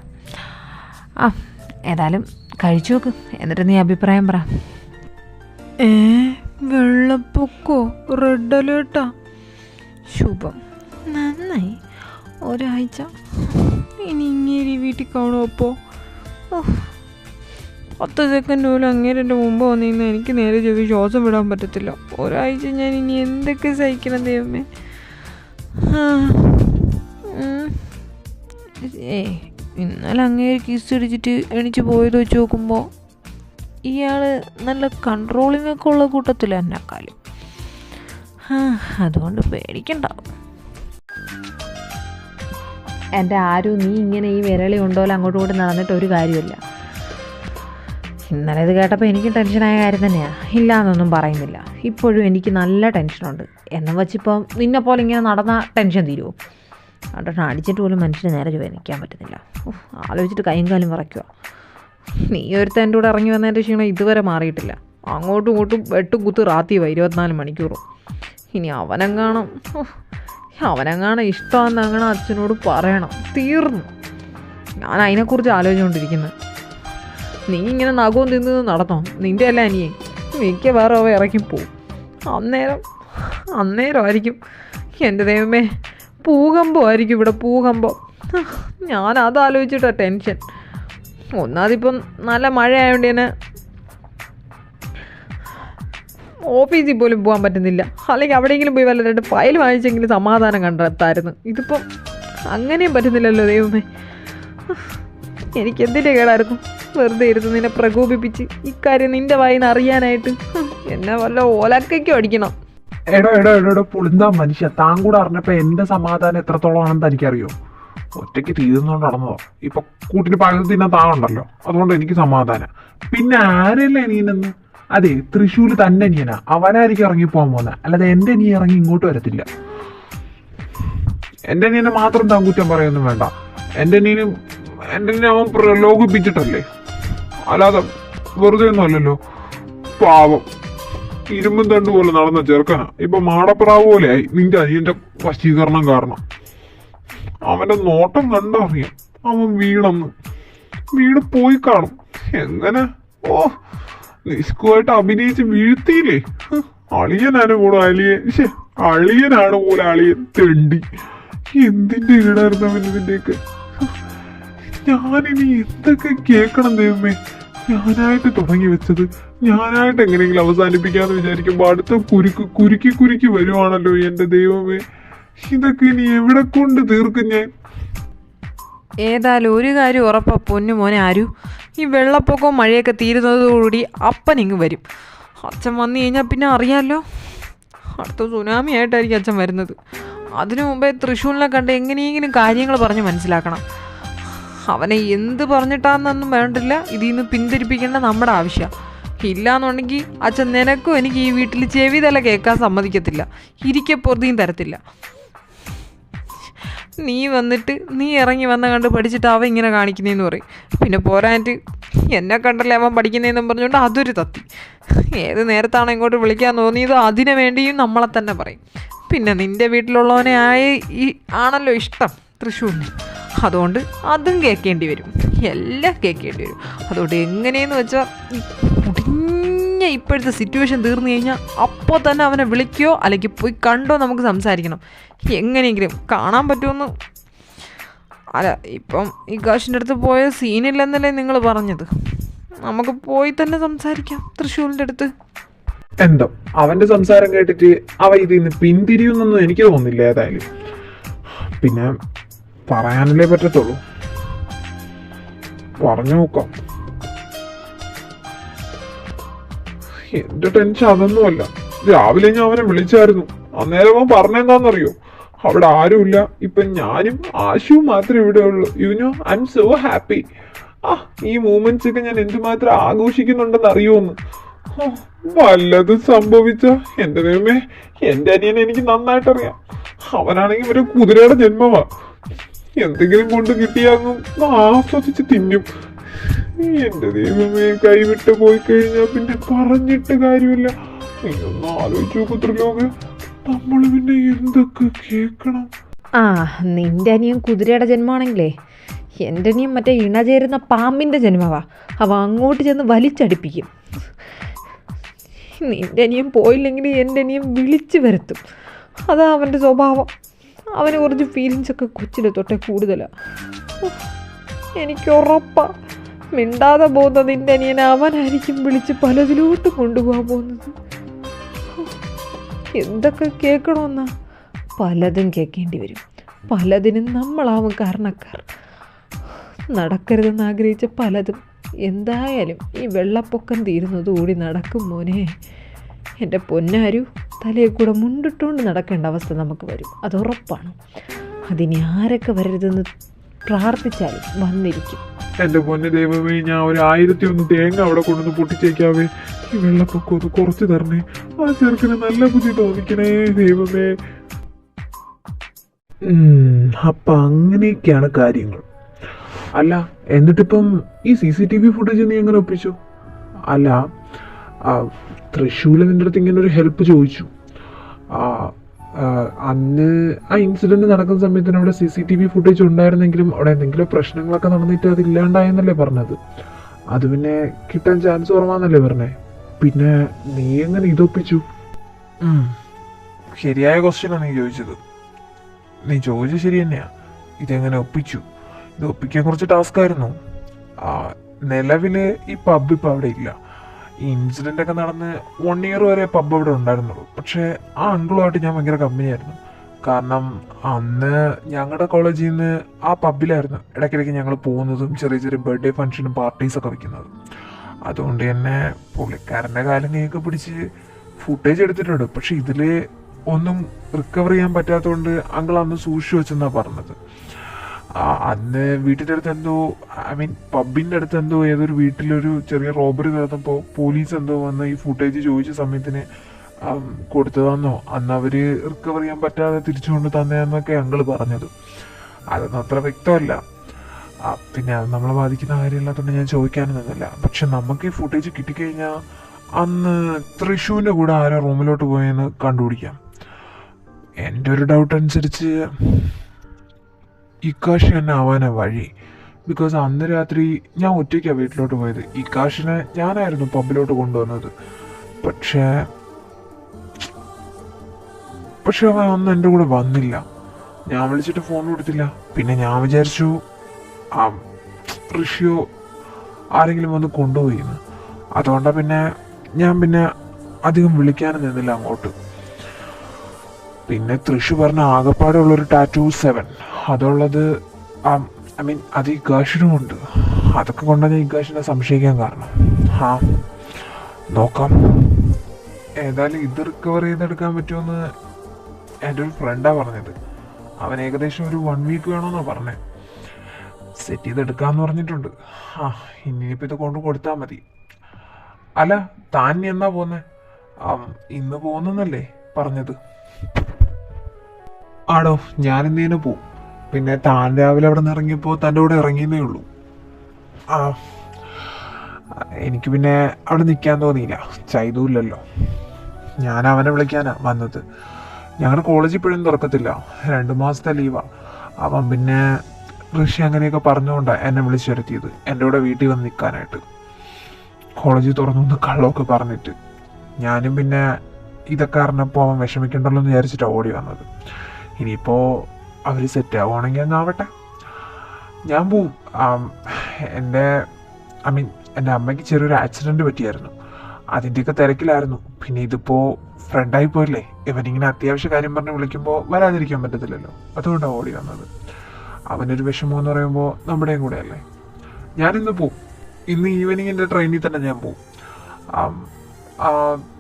ഏതായാലും കഴിച്ചു നോക്ക്, എന്നിട്ട് നീ അഭിപ്രായം പറ. വെള്ളപ്പൊക്കോ? റെഡ് അലേർട്ടാ? ശുഭം, നന്നായി. ഒരാഴ്ച ഇനി ഇങ്ങേരി വീട്ടിൽ കാണുമോ? അപ്പോൾ 10 സെക്കൻഡ് പോലും അങ്ങേരെ മുമ്പ് വന്നിരുന്ന എനിക്ക് നേരെ ചെവി ശ്വാസം വിടാൻ പറ്റത്തില്ല. ഒരാഴ്ച ഞാൻ ഇനി എന്തൊക്കെ സഹിക്കണം ദൈവമേ. ഇന്നലെ അങ്ങേര് കിസ് അടിച്ചിട്ട് എണീച്ച് പോയത് വെച്ച് നോക്കുമ്പോൾ ഇയാൾ നല്ല കൺട്രോളിംഗ് ഒക്കെ ഉള്ള കൂട്ടത്തില്ല എന്നെക്കാളും. അതുകൊണ്ട് പേടിക്കണ്ട. എൻ്റെ ആരും നീ ഇങ്ങനെ ഈ വിരളി ഉണ്ടോല്ലോ അങ്ങോട്ടും ഇങ്ങോട്ടും നടന്നിട്ട് ഒരു കാര്യമില്ല. ഇന്നലെ ഇത് കേട്ടപ്പോൾ എനിക്ക് ടെൻഷനായ കാര്യം തന്നെയാണ്, ഇല്ലയെന്നൊന്നും പറയുന്നില്ല. ഇപ്പോഴും എനിക്ക് നല്ല ടെൻഷനുണ്ട്. എന്നും വെച്ചിപ്പോൾ നിന്നെ പോലെ ഇങ്ങനെ നടന്ന ടെൻഷൻ തീരുമോ? അതുകൊണ്ട് അടിച്ചിട്ട് പോലും മനുഷ്യന് നേരെ നിൽക്കാൻ പറ്റുന്നില്ല. ആലോചിച്ചിട്ട് കൈയും കാലും വിറയ്ക്കുക. നീ ഒരുത്തൻ എൻ്റെ കൂടെ ഇറങ്ങി വന്നതിൻ്റെ ക്ഷീണം ഇതുവരെ മാറിയിട്ടില്ല. അങ്ങോട്ടും ഇങ്ങോട്ടും വെട്ടും കുത്ത് റാത്തീവ 24 മണിക്കൂറും. ഇനി അവനെങ്ങാണം ഇഷ്ടമാണെന്ന് അങ്ങനെ അച്ഛനോട് പറയണം. തീർന്നു. ഞാൻ അതിനെക്കുറിച്ച് ആലോചിച്ചുകൊണ്ടിരിക്കുന്നത്. നീ ഇങ്ങനെ നഖവും തിന്ന് നടന്നോ? നിൻ്റെ അല്ല അനിയൻ മിക്ക വേറെ അവ ഇറക്കി പോവും. അന്നേരമായിരിക്കും എൻ്റെ ദൈവമേ ഭൂകമ്പമായിരിക്കും ഇവിടെ, ഭൂകമ്പം. ഞാൻ അതാലോചിച്ചിട്ടാണ് ടെൻഷൻ. ഒന്നാതിപ്പം നല്ല മഴ ആയതുകൊണ്ട് തന്നെ ഓഫീസിൽ പോലും പോകാൻ പറ്റുന്നില്ല. അല്ലെങ്കിൽ അവിടെയെങ്കിലും പോയി വല്ല 2 ഫയൽ വാങ്ങിച്ചെങ്കിലും സമാധാനം കണ്ടെത്തായിരുന്നു. ഇതിപ്പം അങ്ങനെയും പറ്റുന്നില്ലല്ലോ ദൈവമേ. എനിക്കെന്തിൻ്റെ കേടായിരുന്നു വെറുതെ ഇരുന്ന് നിന്നെ പ്രകോപിപ്പിച്ച് ഇക്കാര്യം നിൻ്റെ വായിന്ന് അറിയാനായിട്ട്. എന്നെ വല്ല ഓലക്കയ്ക്കും അടിക്കണം. എടോ പുളിന്താ മനുഷ്യ, താൻ കൂടെ അറിഞ്ഞപ്പോ എന്റെ സമാധാനം എത്രത്തോളം ആണെന്ന് എനിക്കറിയോ? ഒറ്റയ്ക്ക് തീരുന്നോണ്ട് നടന്നതോ. ഇപ്പൊ കൂട്ടിന് പകുതി തിന്നാൻ താങ്ങുണ്ടല്ലോ, അതുകൊണ്ട് എനിക്ക് സമാധാനം. പിന്നെ ആരല്ല അനിയനെന്ന്? അതെ, തൃശ്ശൂര് തന്നെ അനിയനാ. അവനായിരിക്കും ഇറങ്ങിപ്പോകാൻ പോകുന്ന, അല്ലാതെ എന്റെ അനിയൻ ഇറങ്ങി ഇങ്ങോട്ട് വരത്തില്ല. എന്റെ അനിയനെ മാത്രം താൻ കുറ്റം പറയൊന്നും വേണ്ട. എന്റെ അനിയനെ അവൻ പ്രലോഭിപ്പിച്ചിട്ടല്ലേ, അല്ലാതെ വെറുതെ ഒന്നും അല്ലല്ലോ. പാവം ഇരുമ്പും തണ്ട് പോലെ നടന്ന ചെറുക്കനാ ഇപ്പൊ മാടപ്രാവ് പോലെയായി നിന്റെ അനിയന്റെ വശീകരണം കാരണം. അവന്റെ നോട്ടം കണ്ടറിയാം അവൻ വീണ് പോയി കാണും. എങ്ങനെ നിഷ്കുവായിട്ട് അഭിനയിച്ച് വീഴ്ത്തിയില്ലേ? അളിയനാണ് കൂടെ അളിയനാണ് പോലെ അളിയൻ തെണ്ടി. എന്തിന്റെ ഈടായിരുന്നു അവനിതിന്റെയൊക്കെ? ഞാനിനി എന്തൊക്കെ കേൾക്കണം ദൈവമേ. ഞാനായിട്ട് തുടങ്ങി വെച്ചത് ഞാനായിട്ട് എങ്ങനെയെങ്കിലും അവസാനിപ്പിക്കാന്ന് വിചാരിക്കുമ്പോ അടുത്ത കുരുക്കി വരുവാണല്ലോ എന്റെ ദൈവമേ. ഇതൊക്കെ ഇനി എവിടെ കൊണ്ട് തീർക്കും ഞാൻ? ഏതായാലും ഒരു കാര്യം ഉറപ്പാ പൊന്നു മോനെ ആരു, ഈ വെള്ളപ്പൊക്കവും മഴയൊക്കെ തീരുന്നതോടുകൂടി അപ്പൻ ഇങ്ങ് വരും. അച്ഛൻ വന്നു കഴിഞ്ഞാൽ പിന്നെ അറിയാമല്ലോ, അടുത്ത സുനാമി ആയിട്ടായിരിക്കും അച്ഛൻ വരുന്നത്. അതിനു മുമ്പേ തൃശ്ശൂരിനെ കണ്ട് എങ്ങനെയെങ്കിലും കാര്യങ്ങൾ പറഞ്ഞ് മനസ്സിലാക്കണം. അവനെ എന്ത് പറഞ്ഞിട്ടാന്നൊന്നും വേണ്ടില്ല, ഇതിൽ നിന്ന് പിന്തിരിപ്പിക്കേണ്ട നമ്മുടെ ആവശ്യമാണ്. ഇല്ലയെന്നുണ്ടെങ്കിൽ അച്ഛൻ നിനക്കും എനിക്ക് ഈ വീട്ടിൽ ചെവി തല കേൾക്കാൻ സമ്മതിക്കത്തില്ല, ഇരിക്കപ്പൊറുതിയും തരത്തില്ല. നീ ഇറങ്ങി വന്ന കണ്ട് പഠിച്ചിട്ട് അവൻ ഇങ്ങനെ കാണിക്കുന്നതെന്ന് പറയും. പിന്നെ പോരാഞ്ഞിട്ട് എന്നെ കണ്ടല്ലേ അവൻ പഠിക്കുന്നതെന്നും പറഞ്ഞുകൊണ്ട് അതൊരു തത്തി. ഏത് നേരത്താണോ ഇങ്ങോട്ട് വിളിക്കാൻ തോന്നിയതോ അതിനു വേണ്ടിയും നമ്മളെ തന്നെ പറയും. പിന്നെ നിൻ്റെ വീട്ടിലുള്ളവനെ ആണല്ലോ ഇഷ്ടം തൃശ്ശൂരിന്, അതുകൊണ്ട് അതും കേൾക്കേണ്ടി വരും, എല്ലാം കേൾക്കേണ്ടി വരും. അതുകൊണ്ട് എങ്ങനെയെന്ന് വെച്ചാൽ മുടിഞ്ഞ ഇപ്പോഴത്തെ സിറ്റുവേഷൻ തീർന്നു കഴിഞ്ഞാൽ അപ്പോൾ തന്നെ അവനെ വിളിക്കുകയോ അല്ലെങ്കിൽ പോയി കണ്ടോ നമുക്ക് സംസാരിക്കണം. എങ്ങനെയെങ്കിലും കാണാൻ പറ്റുമെന്ന്. അല്ല, ഇപ്പം ഈ കാശിൻ്റെ അടുത്ത് പോയ സീനില്ലെന്നല്ലേ നിങ്ങൾ പറഞ്ഞത്? നമുക്ക് പോയി തന്നെ സംസാരിക്കാം തൃശ്ശൂരിൻ്റെ അടുത്ത്. എന്തോ അവന്റെ സംസാരം കേട്ടിട്ട് അവ ഇതിന്ന് പിന്തിരിയുന്നൊന്നും എനിക്ക് തോന്നുന്നില്ല. ഏതായാലും പിന്നെ പറയാനല്ലേ പറ്റത്തുള്ളൂ, പറഞ്ഞു നോക്കാം. എന്റെ ടെൻഷൻ അതൊന്നുമല്ല. രാവിലെ ഞാൻ അവനെ വിളിച്ചായിരുന്നു. അന്നേരം അവൻ പറഞ്ഞെന്താന്നറിയോ? അവിടെ ആരുമില്ല, ഇപ്പൊ ഞാനും ആശുവും മാത്രമേ ഇവിടെ ഉള്ളൂ. I M so happy. ഈ മൂമെന്റ്സ് ഒക്കെ ഞാൻ എന്തുമാത്രം ആഘോഷിക്കുന്നുണ്ടെന്ന് അറിയുമെന്ന്. വല്ലതും സംഭവിച്ച എന്റെ ദൈവമേ, എന്റെ അനിയനെ എനിക്ക് നന്നായിട്ടറിയാം. അവനാണെങ്കിൽ ഒരു കുതിരയുടെ ജന്മമാ. എന്തെങ്കിലും കൊണ്ട് കിട്ടിയാങ്ങും ആസ്വദിച്ച് തിന്നും. എന്റെ ദൈവമേ, കൈവിട്ട് പോയി കഴിഞ്ഞാൽ പിന്നെ പറഞ്ഞിട്ട് കാര്യമില്ല. നീ ഒന്ന് ആലോചിച്ച് നോക്കത്രലോക, നമ്മൾ പിന്നെ എന്തൊക്കെ കേൾക്കണം. നിന്റെ അനിയൻ കുതിരയുടെ ജന്മമാണെങ്കിലേ എൻ്റെ അനിയൻ മറ്റേ ഇണചേരുന്ന പാമ്പിൻ്റെ ജന്മവാ. അവ അങ്ങോട്ട് ചെന്ന് വലിച്ചടിപ്പിക്കും. നിന്റെ അനിയൻ പോയില്ലെങ്കിൽ എൻ്റെ അനിയൻ വിളിച്ചു വരുത്തും. അതാ അവൻ്റെ സ്വഭാവം. അവന് കുറച്ച് ഫീലിങ്സൊക്കെ കൊച്ചിലെ തൊട്ടേ കൂടുതലാണ്. എനിക്കുറപ്പാണ് മിണ്ടാതെ പോകുന്ന നിന്റെ അനിയനെ അവനായിരിക്കും വിളിച്ച് പലതിലോട്ട് കൊണ്ടുപോകാൻ പോകുന്നത്. എന്തൊക്കെ കേൾക്കണമെന്നാ? പലതും കേൾക്കേണ്ടി വരും. പലതിനും നമ്മളാവും കാരണക്കാർ. നടക്കരുതെന്ന് ആഗ്രഹിച്ച പലതും എന്തായാലും ഈ വെള്ളപ്പൊക്കം തീരുന്നതുകൂടി നടക്കും മോനെ. എൻ്റെ പൊന്നാരു, തലയിൽ കൂടെ മുണ്ടിട്ടുകൊണ്ട് നടക്കേണ്ട അവസ്ഥ നമുക്ക് വരും, അതുറപ്പാണ്. അതിനി ആരൊക്കെ വരരുതെന്ന് പ്രാർത്ഥിച്ചാലും വന്നിരിക്കും. എന്റെ പൊന്ന് ദൈവമേ, ഞാൻ ഒരു 1001 തേങ്ങ അവിടെ കൊണ്ടുവന്ന് പൊട്ടിച്ചേക്കാവേ. ഈ വെള്ളപ്പൊക്കം ഒന്ന് കുറച്ച് തരണേ. ആ ചെറുക്കിന് നല്ല ബുദ്ധി തോന്നിക്കണേ ദൈവമേ. അപ്പൊ അങ്ങനെയൊക്കെയാണ് കാര്യങ്ങൾ. അല്ല, എന്നിട്ടിപ്പം ഈ CCTV ഫുട്ടേജ് നീ എങ്ങനെ ഒപ്പിച്ചു? അല്ല, തൃശ്ശൂരിൽ നിന്റെ അടുത്ത് ഇങ്ങനെ ഒരു ഹെൽപ്പ് ചോദിച്ചു. അന്ന് ആ ഇൻസിഡന്റ് നടക്കുന്ന സമയത്തിന് അവിടെ CCTV ഫുട്ടേജ് ഉണ്ടായിരുന്നെങ്കിലും അവിടെ എന്തെങ്കിലും പ്രശ്നങ്ങളൊക്കെ നടന്നിട്ട് അത് ഇല്ലാണ്ടായെന്നല്ലേ പറഞ്ഞത്. അത് പിന്നെ കിട്ടാൻ ചാൻസ് കുറവാന്നല്ലേ പറഞ്ഞേ. പിന്നെ നീ എങ്ങനെ ഇതൊപ്പിച്ചു? ശരിയായ ക്വസ്റ്റ്യനാണ് നീ ചോദിച്ചത്. നീ ചോദിച്ചത് ശരി തന്നെയാ. ഇതെങ്ങനെ ഒപ്പിച്ചു? ഇത് ഒപ്പിക്കാൻ കുറച്ച് ടാസ്ക് ആയിരുന്നു. നിലവില് ഈ പബ് ഇപ്പം അവിടെ ഇല്ല. ഈ ഇൻസിഡൻ്റ് ഒക്കെ നടന്ന് 1 ഇയർ വരെ പബ് അവിടെ ഉണ്ടായിരുന്നുള്ളൂ. പക്ഷേ ആ അങ്കിളുമായിട്ട് ഞാൻ ഭയങ്കര കമ്പനിയായിരുന്നു. കാരണം അന്ന് ഞങ്ങളുടെ കോളേജിൽ നിന്ന് ആ പബ്ബിലായിരുന്നു ഇടയ്ക്കിടയ്ക്ക് ഞങ്ങൾ പോകുന്നതും ചെറിയ ചെറിയ ബർത്ത്ഡേ ഫംഗ്ഷനും പാർട്ടീസൊക്കെ വയ്ക്കുന്നതും. അതുകൊണ്ട് തന്നെ പുള്ളിക്കാരൻ്റെ കാലം കൈയൊക്കെ പിടിച്ച് ഫുട്ടേജ് എടുത്തിട്ടുണ്ട്. പക്ഷെ ഇതിൽ ഒന്നും റിക്കവർ ചെയ്യാൻ പറ്റാത്തതുകൊണ്ട് അങ്കിൾ അന്ന് സൂക്ഷിച്ചു വെച്ചെന്നാണ് പറഞ്ഞത്. അന്ന് വീട്ടിൻ്റെ അടുത്ത് എന്തോ, പബ്ബിൻ്റെ അടുത്ത് എന്തോ ഏതൊരു വീട്ടിലൊരു ചെറിയ റോബറി നടന്നപ്പോൾ പോലീസ് എന്തോ വന്ന് ഈ ഫുട്ടേജ് ചോദിച്ച സമയത്തിന് കൊടുത്തതാന്നോ, അന്ന് അവർ റിക്കവർ ചെയ്യാൻ പറ്റാതെ തിരിച്ചുകൊണ്ട് തന്നെയെന്നൊക്കെ അങ്കിൾ പറഞ്ഞത്. അതൊന്നും അത്ര വ്യക്തമല്ല. പിന്നെ അത് നമ്മളെ ബാധിക്കുന്ന കാര്യമില്ലാത്തതുകൊണ്ട് ഞാൻ ചോദിക്കാനും നിന്നില്ല. പക്ഷെ നമുക്ക് ഈ ഫുട്ടേജ് കിട്ടിക്കഴിഞ്ഞാൽ അന്ന് തൃശ്ശൂരിൻ്റെ കൂടെ ആരോ റൂമിലോട്ട് പോയെന്ന് കണ്ടുപിടിക്കാം. എൻ്റെ ഒരു ഡൗട്ട് അനുസരിച്ച് ഇക്കാഷ് തന്നെ ആവാനാ വഴി. ബിക്കോസ് അന്ന് രാത്രി ഞാൻ ഒറ്റയ്ക്കാണ് വീട്ടിലോട്ട് പോയത്. ഇക്കാഷിനെ ഞാനായിരുന്നു പബ്ബിലോട്ട് കൊണ്ടുവന്നത്. പക്ഷേ അവൻ ഒന്നും എൻ്റെ കൂടെ വന്നില്ല. ഞാൻ വിളിച്ചിട്ട് ഫോൺ കൊടുത്തില്ല. പിന്നെ ഞാൻ വിചാരിച്ചു ഋഷിയോ ആരെങ്കിലും വന്ന് കൊണ്ടുപോയിന്ന്. അതുകൊണ്ടാണ് ഞാൻ അധികം വിളിക്കാനും നിന്നില്ല അങ്ങോട്ട്. പിന്നെ തൃശ്ശൂർ പറഞ്ഞ ആകെപ്പാടുള്ളൊരു ടാറ്റൂ 7 അതുള്ളത് അത് ഇക്കാഷിനും ഉണ്ട്. അതൊക്കെ കൊണ്ടാണ് ഞാൻ ഇക്കാഷിനെ സംശയിക്കാൻ കാരണം. നോക്കാം. ഏതായാലും ഇത് റിക്കവർ ചെയ്തെടുക്കാൻ പറ്റുമെന്ന് എൻ്റെ ഒരു ഫ്രണ്ടാണ് പറഞ്ഞത്. അവൻ ഏകദേശം ഒരു 1 വീക്ക് വേണമെന്നാണ് പറഞ്ഞത്. സെറ്റ് ചെയ്തെടുക്കാമെന്ന് പറഞ്ഞിട്ടുണ്ട്. ഇനിയിപ്പോൾ ഇത് കൊണ്ട് കൊടുത്താൽ മതി. അല്ല, താൻ എന്നാ പോന്നെ? ഇന്ന് പോകുന്നല്ലേ പറഞ്ഞത്? ആടോ, ഞാനിന്നേനെ പോവും. പിന്നെ താൻ രാവിലെ അവിടെ നിന്ന് ഇറങ്ങിയപ്പോൾ തൻ്റെ കൂടെ ഇറങ്ങിയെന്നേ ഉള്ളൂ. എനിക്ക് പിന്നെ അവിടെ നിൽക്കാൻ തോന്നിയില്ല. ചൈതൂല്ലല്ലോ. ഞാൻ അവനെ വിളിക്കാനാ വന്നത്. ഞങ്ങളുടെ കോളേജ് ഇപ്പോഴും തുറക്കത്തില്ല. 2 മാസത്തെ ലീവാ. അവൻ പിന്നെ ഋഷി അങ്ങനെയൊക്കെ പറഞ്ഞുകൊണ്ടാണ് എന്നെ വിളിച്ചു വരുത്തിയത് എൻ്റെ കൂടെ വീട്ടിൽ വന്ന് നിൽക്കാനായിട്ട്. കോളേജിൽ തുറന്നു കള്ളമൊക്കെ പറഞ്ഞിട്ട് ഞാനും പിന്നെ ഇതൊക്കെ അറിഞ്ഞപ്പോൾ അവൻ വിഷമിക്കണ്ടല്ലോ എന്ന് വിചാരിച്ചിട്ടാണ് ഓടി വന്നത്. ഇനിയിപ്പോൾ അവർ സെറ്റ് ആവുകയാണെങ്കിൽ അങ്ങാവട്ടെ, ഞാൻ പോവും. എൻ്റെ അമ്മയ്ക്ക് ചെറിയൊരു ആക്സിഡൻറ്റ് പറ്റിയായിരുന്നു. അതിൻ്റെയൊക്കെ തിരക്കിലായിരുന്നു. പിന്നെ ഇതിപ്പോൾ ഫ്രണ്ടായി പോയില്ലേ, ഇവനിങ്ങനെ അത്യാവശ്യ കാര്യം പറഞ്ഞ് വിളിക്കുമ്പോൾ വരാതിരിക്കാൻ പറ്റത്തില്ലല്ലോ. അതുകൊണ്ടാണ് ഓടി വന്നത്. അവനൊരു വിഷമം എന്ന് പറയുമ്പോൾ നമ്മുടെയും കൂടെ അല്ലേ. ഞാനിന്ന് പോവും. ഇന്ന് ഈവനിങ്ങിൻ്റെ ട്രെയിനിൽ തന്നെ ഞാൻ പോവും.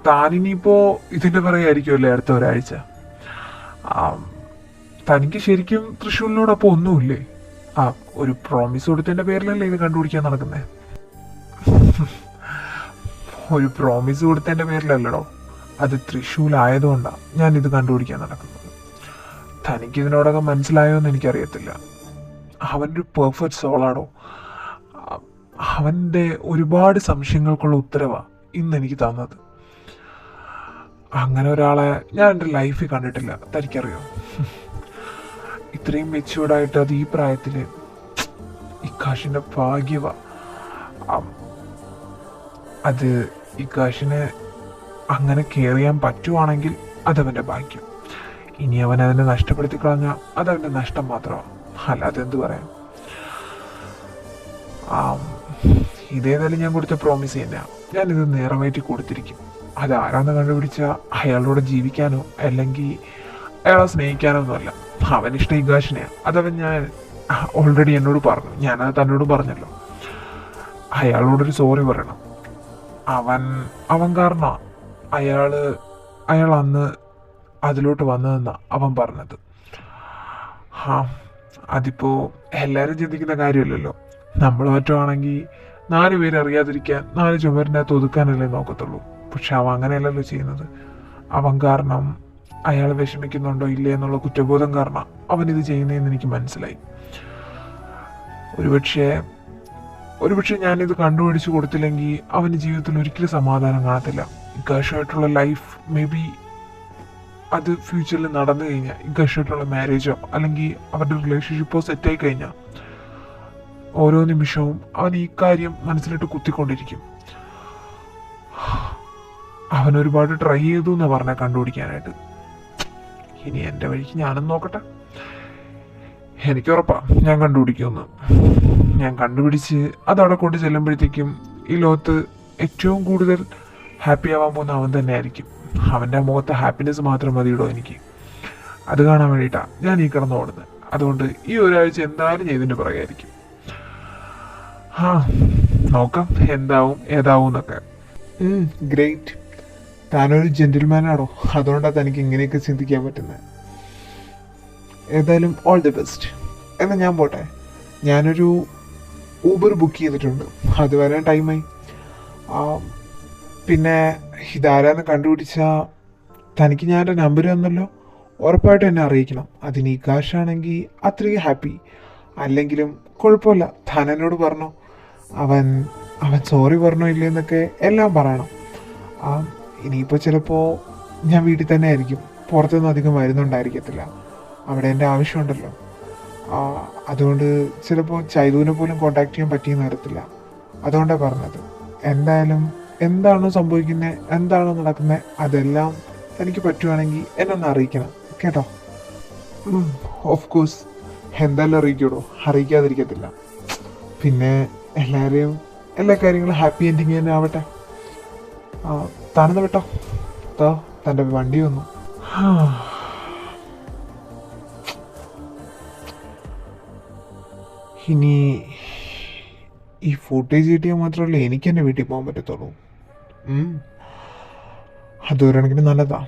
താനിനിയിപ്പോൾ ഇതിൻ്റെ പറയുമായിരിക്കുമല്ലേ അടുത്ത ഒരാഴ്ച? തനിക്ക് ശരിക്കും തൃശ്ശൂരിനോടൊപ്പം ഒന്നുമില്ലേ? ഒരു പ്രോമിസ് കൊടുത്തതിൻ്റെ പേരിലല്ലേ ഇത് കണ്ടുപിടിക്കാൻ നടക്കുന്നത്? ഒരു പ്രോമിസ് കൊടുത്തതിൻ്റെ പേരിലല്ലടോ, അത് തൃശ്ശൂരായതുകൊണ്ടാണ് ഞാനിത് കണ്ടുപിടിക്കാൻ നടക്കുന്നത്. തനിക്കിതിനോടൊക്കെ മനസ്സിലായോ എന്ന് എനിക്കറിയത്തില്ല. അവൻ്റെ ഒരു പെർഫെക്റ്റ് സോളാണോ. അവൻ്റെ ഒരുപാട് സംശയങ്ങൾക്കുള്ള ഉത്തരവാണ് ഇന്ന് എനിക്ക് തന്നത്. അങ്ങനെ ഒരാളെ ഞാൻ എൻ്റെ ലൈഫിൽ കണ്ടിട്ടില്ല. തനിക്കറിയോ? ഇത്രയും മെച്യൂർഡായിട്ട് അത് ഈ പ്രായത്തിൽ ഇക്കാഷിൻ്റെ ഭാഗ്യവാ. അത് ഇക്കാഷിനെ അങ്ങനെ കെയർ ചെയ്യാൻ പറ്റുവാണെങ്കിൽ അതവൻ്റെ ഭാഗ്യം. ഇനി അവൻ അതിനെ നഷ്ടപ്പെടുത്തി കളഞ്ഞാൽ അതവൻ്റെ നഷ്ടം മാത്രമാണ്. അല്ലാതെ എന്ത് പറയാം. ഇതേതായാലും ഞാൻ കൊടുത്ത പ്രോമിസ് തന്നെയാണ്. ഞാനിത് നിറവേറ്റി കൊടുത്തിരിക്കും. അത് ആരാന്ന് കണ്ടുപിടിച്ചാൽ അയാളോട് ജീവിക്കാനോ അല്ലെങ്കിൽ അയാളെ സ്നേഹിക്കാനോ ഒന്നുമല്ല. അവനിഷ്ടം ഇക്കാഷിനെയാണ്. അതവൻ ഞാൻ ഓൾറെഡി എന്നോട് പറഞ്ഞു. ഞാനത് തന്നോട് പറഞ്ഞല്ലോ. അയാളോടൊരു സോറി പറയണം. അവൻ കാരണം അയാൾ അന്ന് അതിലോട്ട് വന്നതെന്നാണ് അവൻ പറഞ്ഞത്. അതിപ്പോൾ എല്ലാവരും ചിന്തിക്കുന്ന കാര്യമല്ലല്ലോ. നമ്മൾ മറ്റുമാണെങ്കിൽ 4 പേര് അറിയാതിരിക്കാൻ 4 ചുമരിൻ്റെ അകത്ത് ഒതുക്കാനല്ലേ നോക്കത്തുള്ളൂ. പക്ഷെ അവൻ അങ്ങനെയല്ലല്ലോ ചെയ്യുന്നത്. അവൻ കാരണം അയാൾ വിഷമിക്കുന്നുണ്ടോ ഇല്ലേ എന്നുള്ള കുറ്റബോധം കാരണം അവനിത് ചെയ്യുന്നതെന്ന് എനിക്ക് മനസ്സിലായി. ഒരുപക്ഷെ ഞാനിത് കണ്ടുപിടിച്ച് കൊടുത്തില്ലെങ്കിൽ അവന് ജീവിതത്തിൽ ഒരിക്കലും സമാധാനം കാണത്തില്ല. ഇക്കാശമായിട്ടുള്ള ലൈഫ് മേ ബി അത് ഫ്യൂച്ചറിൽ നടന്നു കഴിഞ്ഞാൽ, ഇക്കാശമായിട്ടുള്ള മാരേജോ അല്ലെങ്കിൽ അവരുടെ റിലേഷൻഷിപ്പോ സെറ്റായി കഴിഞ്ഞാൽ ഓരോ നിമിഷവും അവൻ ഈ കാര്യം മനസ്സിലിട്ട് കുത്തിക്കൊണ്ടിരിക്കും. അവൻ ഒരുപാട് ട്രൈ ചെയ്തു എന്നാ പറഞ്ഞ കണ്ടുപിടിക്കാനായിട്ട്. ഇനി എൻ്റെ വഴിക്ക് ഞാനും നോക്കട്ടെ. എനിക്കുറപ്പാ ഞാൻ കണ്ടുപിടിക്കുമെന്ന്. ഞാൻ കണ്ടുപിടിച്ച് അതവിടെ കൊണ്ട് ചെല്ലുമ്പോഴത്തേക്കും ഈ ലോകത്ത് ഏറ്റവും കൂടുതൽ ഹാപ്പി ആവാൻ പോകുന്ന അവൻ തന്നെ ആയിരിക്കും. അവൻ്റെ മുഖത്തെ ഹാപ്പിനെസ് മാത്രം മതിയിടോ എനിക്ക്. അത് കാണാൻ വേണ്ടിയിട്ടാണ് ഞാൻ ഈ കിടന്ന് ഓടുന്നത്. അതുകൊണ്ട് ഈ ഒരാഴ്ച എന്തായാലും ഞാൻ ഇതിൻ്റെ പുറകെയായിരിക്കും. നോക്കാം എന്താവും ഏതാവും എന്നൊക്കെ. ഗ്രേറ്റ്. താനൊരു ജെന്റിൽമാനാണോ? അതുകൊണ്ടാണ് തനിക്ക് ഇങ്ങനെയൊക്കെ ചിന്തിക്കാൻ പറ്റുന്നത്. ഏതായാലും ഓൾ ദി ബെസ്റ്റ്. എന്നാൽ ഞാൻ പോട്ടെ. ഞാനൊരു ഊബർ ബുക്ക് ചെയ്തിട്ടുണ്ട്. അത് വരാൻ ടൈമായി. പിന്നെ ഇതാരാന്ന് കണ്ടുപിടിച്ചാൽ തനിക്ക് ഞാൻ എൻ്റെ നമ്പർ തന്നല്ലോ, ഉറപ്പായിട്ടും എന്നെ അറിയിക്കണം. അതിന് ഈ കാശാണെങ്കിൽ അത്രയും ഹാപ്പി. അല്ലെങ്കിലും കുഴപ്പമില്ല. താൻ എന്നോട് പറഞ്ഞോ, അവൻ സോറി പറഞ്ഞോ ഇല്ലെന്നൊക്കെ എല്ലാം പറയണം. ഇനിയിപ്പോൾ ചിലപ്പോൾ ഞാൻ വീട്ടിൽ തന്നെ ആയിരിക്കും, പുറത്തൊന്നും അധികം വരുന്നുണ്ടായിരിക്കത്തില്ല. അവിടെ എൻ്റെ ആവശ്യമുണ്ടല്ലോ. അതുകൊണ്ട് ചിലപ്പോൾ ചൈതുവിനെ പോലും കോണ്ടാക്ട് ചെയ്യാൻ പറ്റിയെന്ന് വരത്തില്ല. അതുകൊണ്ടാണ് പറഞ്ഞത്. എന്തായാലും എന്താണോ സംഭവിക്കുന്നത്, എന്താണോ നടക്കുന്നത്, അതെല്ലാം എനിക്ക് പറ്റുവാണെങ്കിൽ എന്നെ ഒന്ന് അറിയിക്കണം കേട്ടോ. ഓഫ് കോഴ്സ് എന്തായാലും അറിയിക്കൂടോ, അറിയിക്കാതിരിക്കത്തില്ല. പിന്നെ എല്ലാ കാര്യങ്ങളും ഹാപ്പി എൻഡിങ് തന്നെ ആവട്ടെ. താനെന്ന് വിട്ടോ, തൻ്റെ വണ്ടി വന്നു. ഇനി ഈ ഫുട്ടേജ് കിട്ടിയാൽ മാത്രമല്ല എനിക്ക് എൻ്റെ വീട്ടിൽ പോകാൻ പറ്റത്തുള്ളൂ. അതൊരെണക്കിന് നല്ലതാ.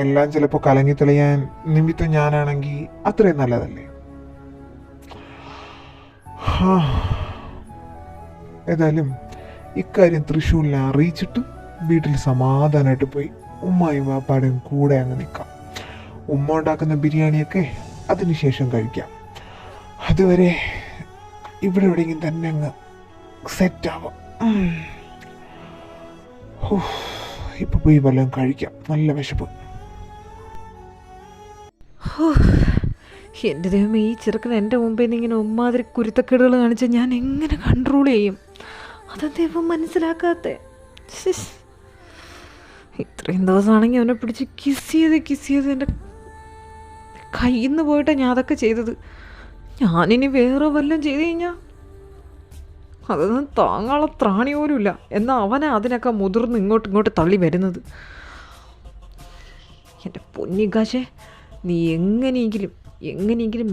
എല്ലാം ചിലപ്പോൾ കലങ്ങി തെളിയാൻ നിമിത്തം ഞാനാണെങ്കിൽ അത്രയും നല്ലതല്ലേ. ഏതായാലും ഇക്കാര്യം തൃശ്ശൂരിനെ അറിയിച്ചിട്ട് വീട്ടിൽ സമാധാനമായിട്ട് പോയി ഉമ്മയും വാപ്പാടും കൂടെ അങ്ങ് നിൽക്കാം. ഉമ്മ ഉണ്ടാക്കുന്ന ബിരിയാണിയൊക്കെ അതിനുശേഷം കഴിക്കാം. അതുവരെ ഇവിടെ എവിടെയെങ്കിലും തന്നെ അങ്ങ് സെറ്റാവാം. ഇപ്പൊ പോയി വല്ലതും കഴിക്കാം, നല്ല വിശപ്പ്. എൻ്റെ ദൈവമേ, ഈ ചെറുക്കൻ എൻ്റെ മുമ്പിൽ നിന്ന് ഇങ്ങനെ ഉമ്മാതിരി കുരുത്തക്കേടുകൾ കാണിച്ച് ഞാൻ എങ്ങനെ കൺട്രോൾ ചെയ്യും? അതെന്താ ഇപ്പം മനസ്സിലാക്കാത്ത? ഇത്രയും ദിവസമാണെങ്കിൽ അവനെ പിടിച്ച് കിസ് ചെയ്ത് എൻ്റെ കയ്യിൽ നിന്ന് പോയിട്ടാണ് ഞാൻ അതൊക്കെ ചെയ്തത്. ഞാനിനി വേറെ വല്ലതും ചെയ്ത് കഴിഞ്ഞാൽ അതൊന്നും താങ്ങാനുള്ള ത്രാണി പോലും ഇല്ല. എന്നാൽ അവനെ അതിനൊക്കെ മുതിർന്ന് ഇങ്ങോട്ട് തള്ളി വരുന്നത്. എൻ്റെ പൊന്നിക്കാശേ, നീ എങ്ങനെയെങ്കിലും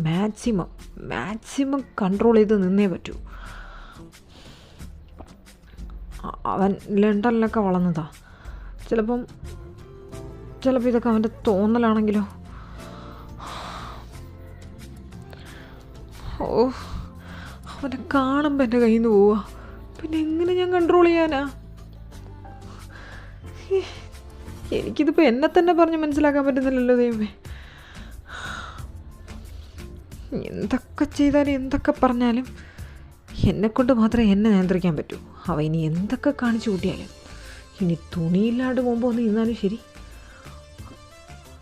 മാക്സിമം കൺട്രോൾ ചെയ്ത് നിന്നേ പറ്റൂ. അവൻ ലണ്ടനിലൊക്കെ വളർന്നതാ. ചിലപ്പോൾ ഇതൊക്കെ അവൻ്റെ തോന്നലാണെങ്കിലോ. അവനെ കാണുമ്പോൾ എൻ്റെ കയ്യിൽ നിന്ന് പോവുക. പിന്നെ എങ്ങനെ ഞാൻ കൺട്രോൾ ചെയ്യാനാ? എനിക്കിതിപ്പോൾ എന്നെ തന്നെ പറഞ്ഞ് മനസ്സിലാക്കാൻ പറ്റുന്നില്ലല്ലോ ദൈവമേ. എന്തൊക്കെ ചെയ്താലും എന്തൊക്കെ പറഞ്ഞാലും എന്നെക്കൊണ്ട് മാത്രമേ എന്നെ നിയന്ത്രിക്കാൻ പറ്റൂ. അവ ഇനി എന്തൊക്കെ കാണിച്ചു കൂട്ടിയാലും, ഇനി തുണിയില്ലാണ്ട് പോകുമ്പോൾ ഒന്ന് ഇരുന്നാലും ശരി,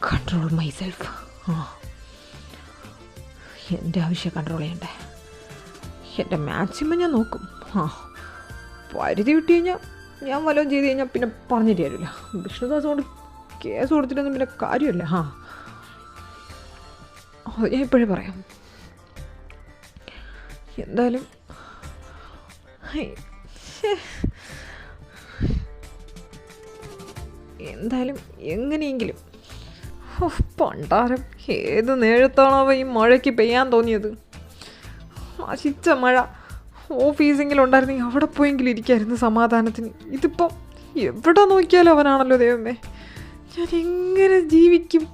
കൺട്രോൾ മൈസെൽഫ്. എൻ്റെ ആവശ്യം കൺട്രോൾ ചെയ്യണ്ടേ. എൻ്റെ മാക്സിമം ഞാൻ നോക്കും. പരിധി വിട്ട് കഴിഞ്ഞാൽ ഞാൻ വല്ലതും ചെയ്ത് കഴിഞ്ഞാൽ പിന്നെ പറഞ്ഞിട്ട് തരില്ല. വിഷ്ണുദാസ് കൊണ്ട് കേസ് കൊടുത്തിട്ടൊന്നും പിന്നെ കാര്യമല്ല. അത് ഞാൻ ഇപ്പോഴേ പറയാം. എന്തായാലും എങ്ങനെയെങ്കിലും പണ്ടാരം ഏത് നേരത്താണോ ഈ മഴയ്ക്ക് പെയ്യാൻ തോന്നിയത്? നശിച്ച മഴ. ഓഫീസെങ്കിലും ഉണ്ടായിരുന്നെങ്കിൽ അവിടെ പോയെങ്കിലും ഇരിക്കായിരുന്നു സമാധാനത്തിന്. ഇതിപ്പം എവിടെ നോക്കിയാലും അവനാണല്ലോ ദൈവമേ. ഞാൻ എങ്ങനെ ജീവിക്കും?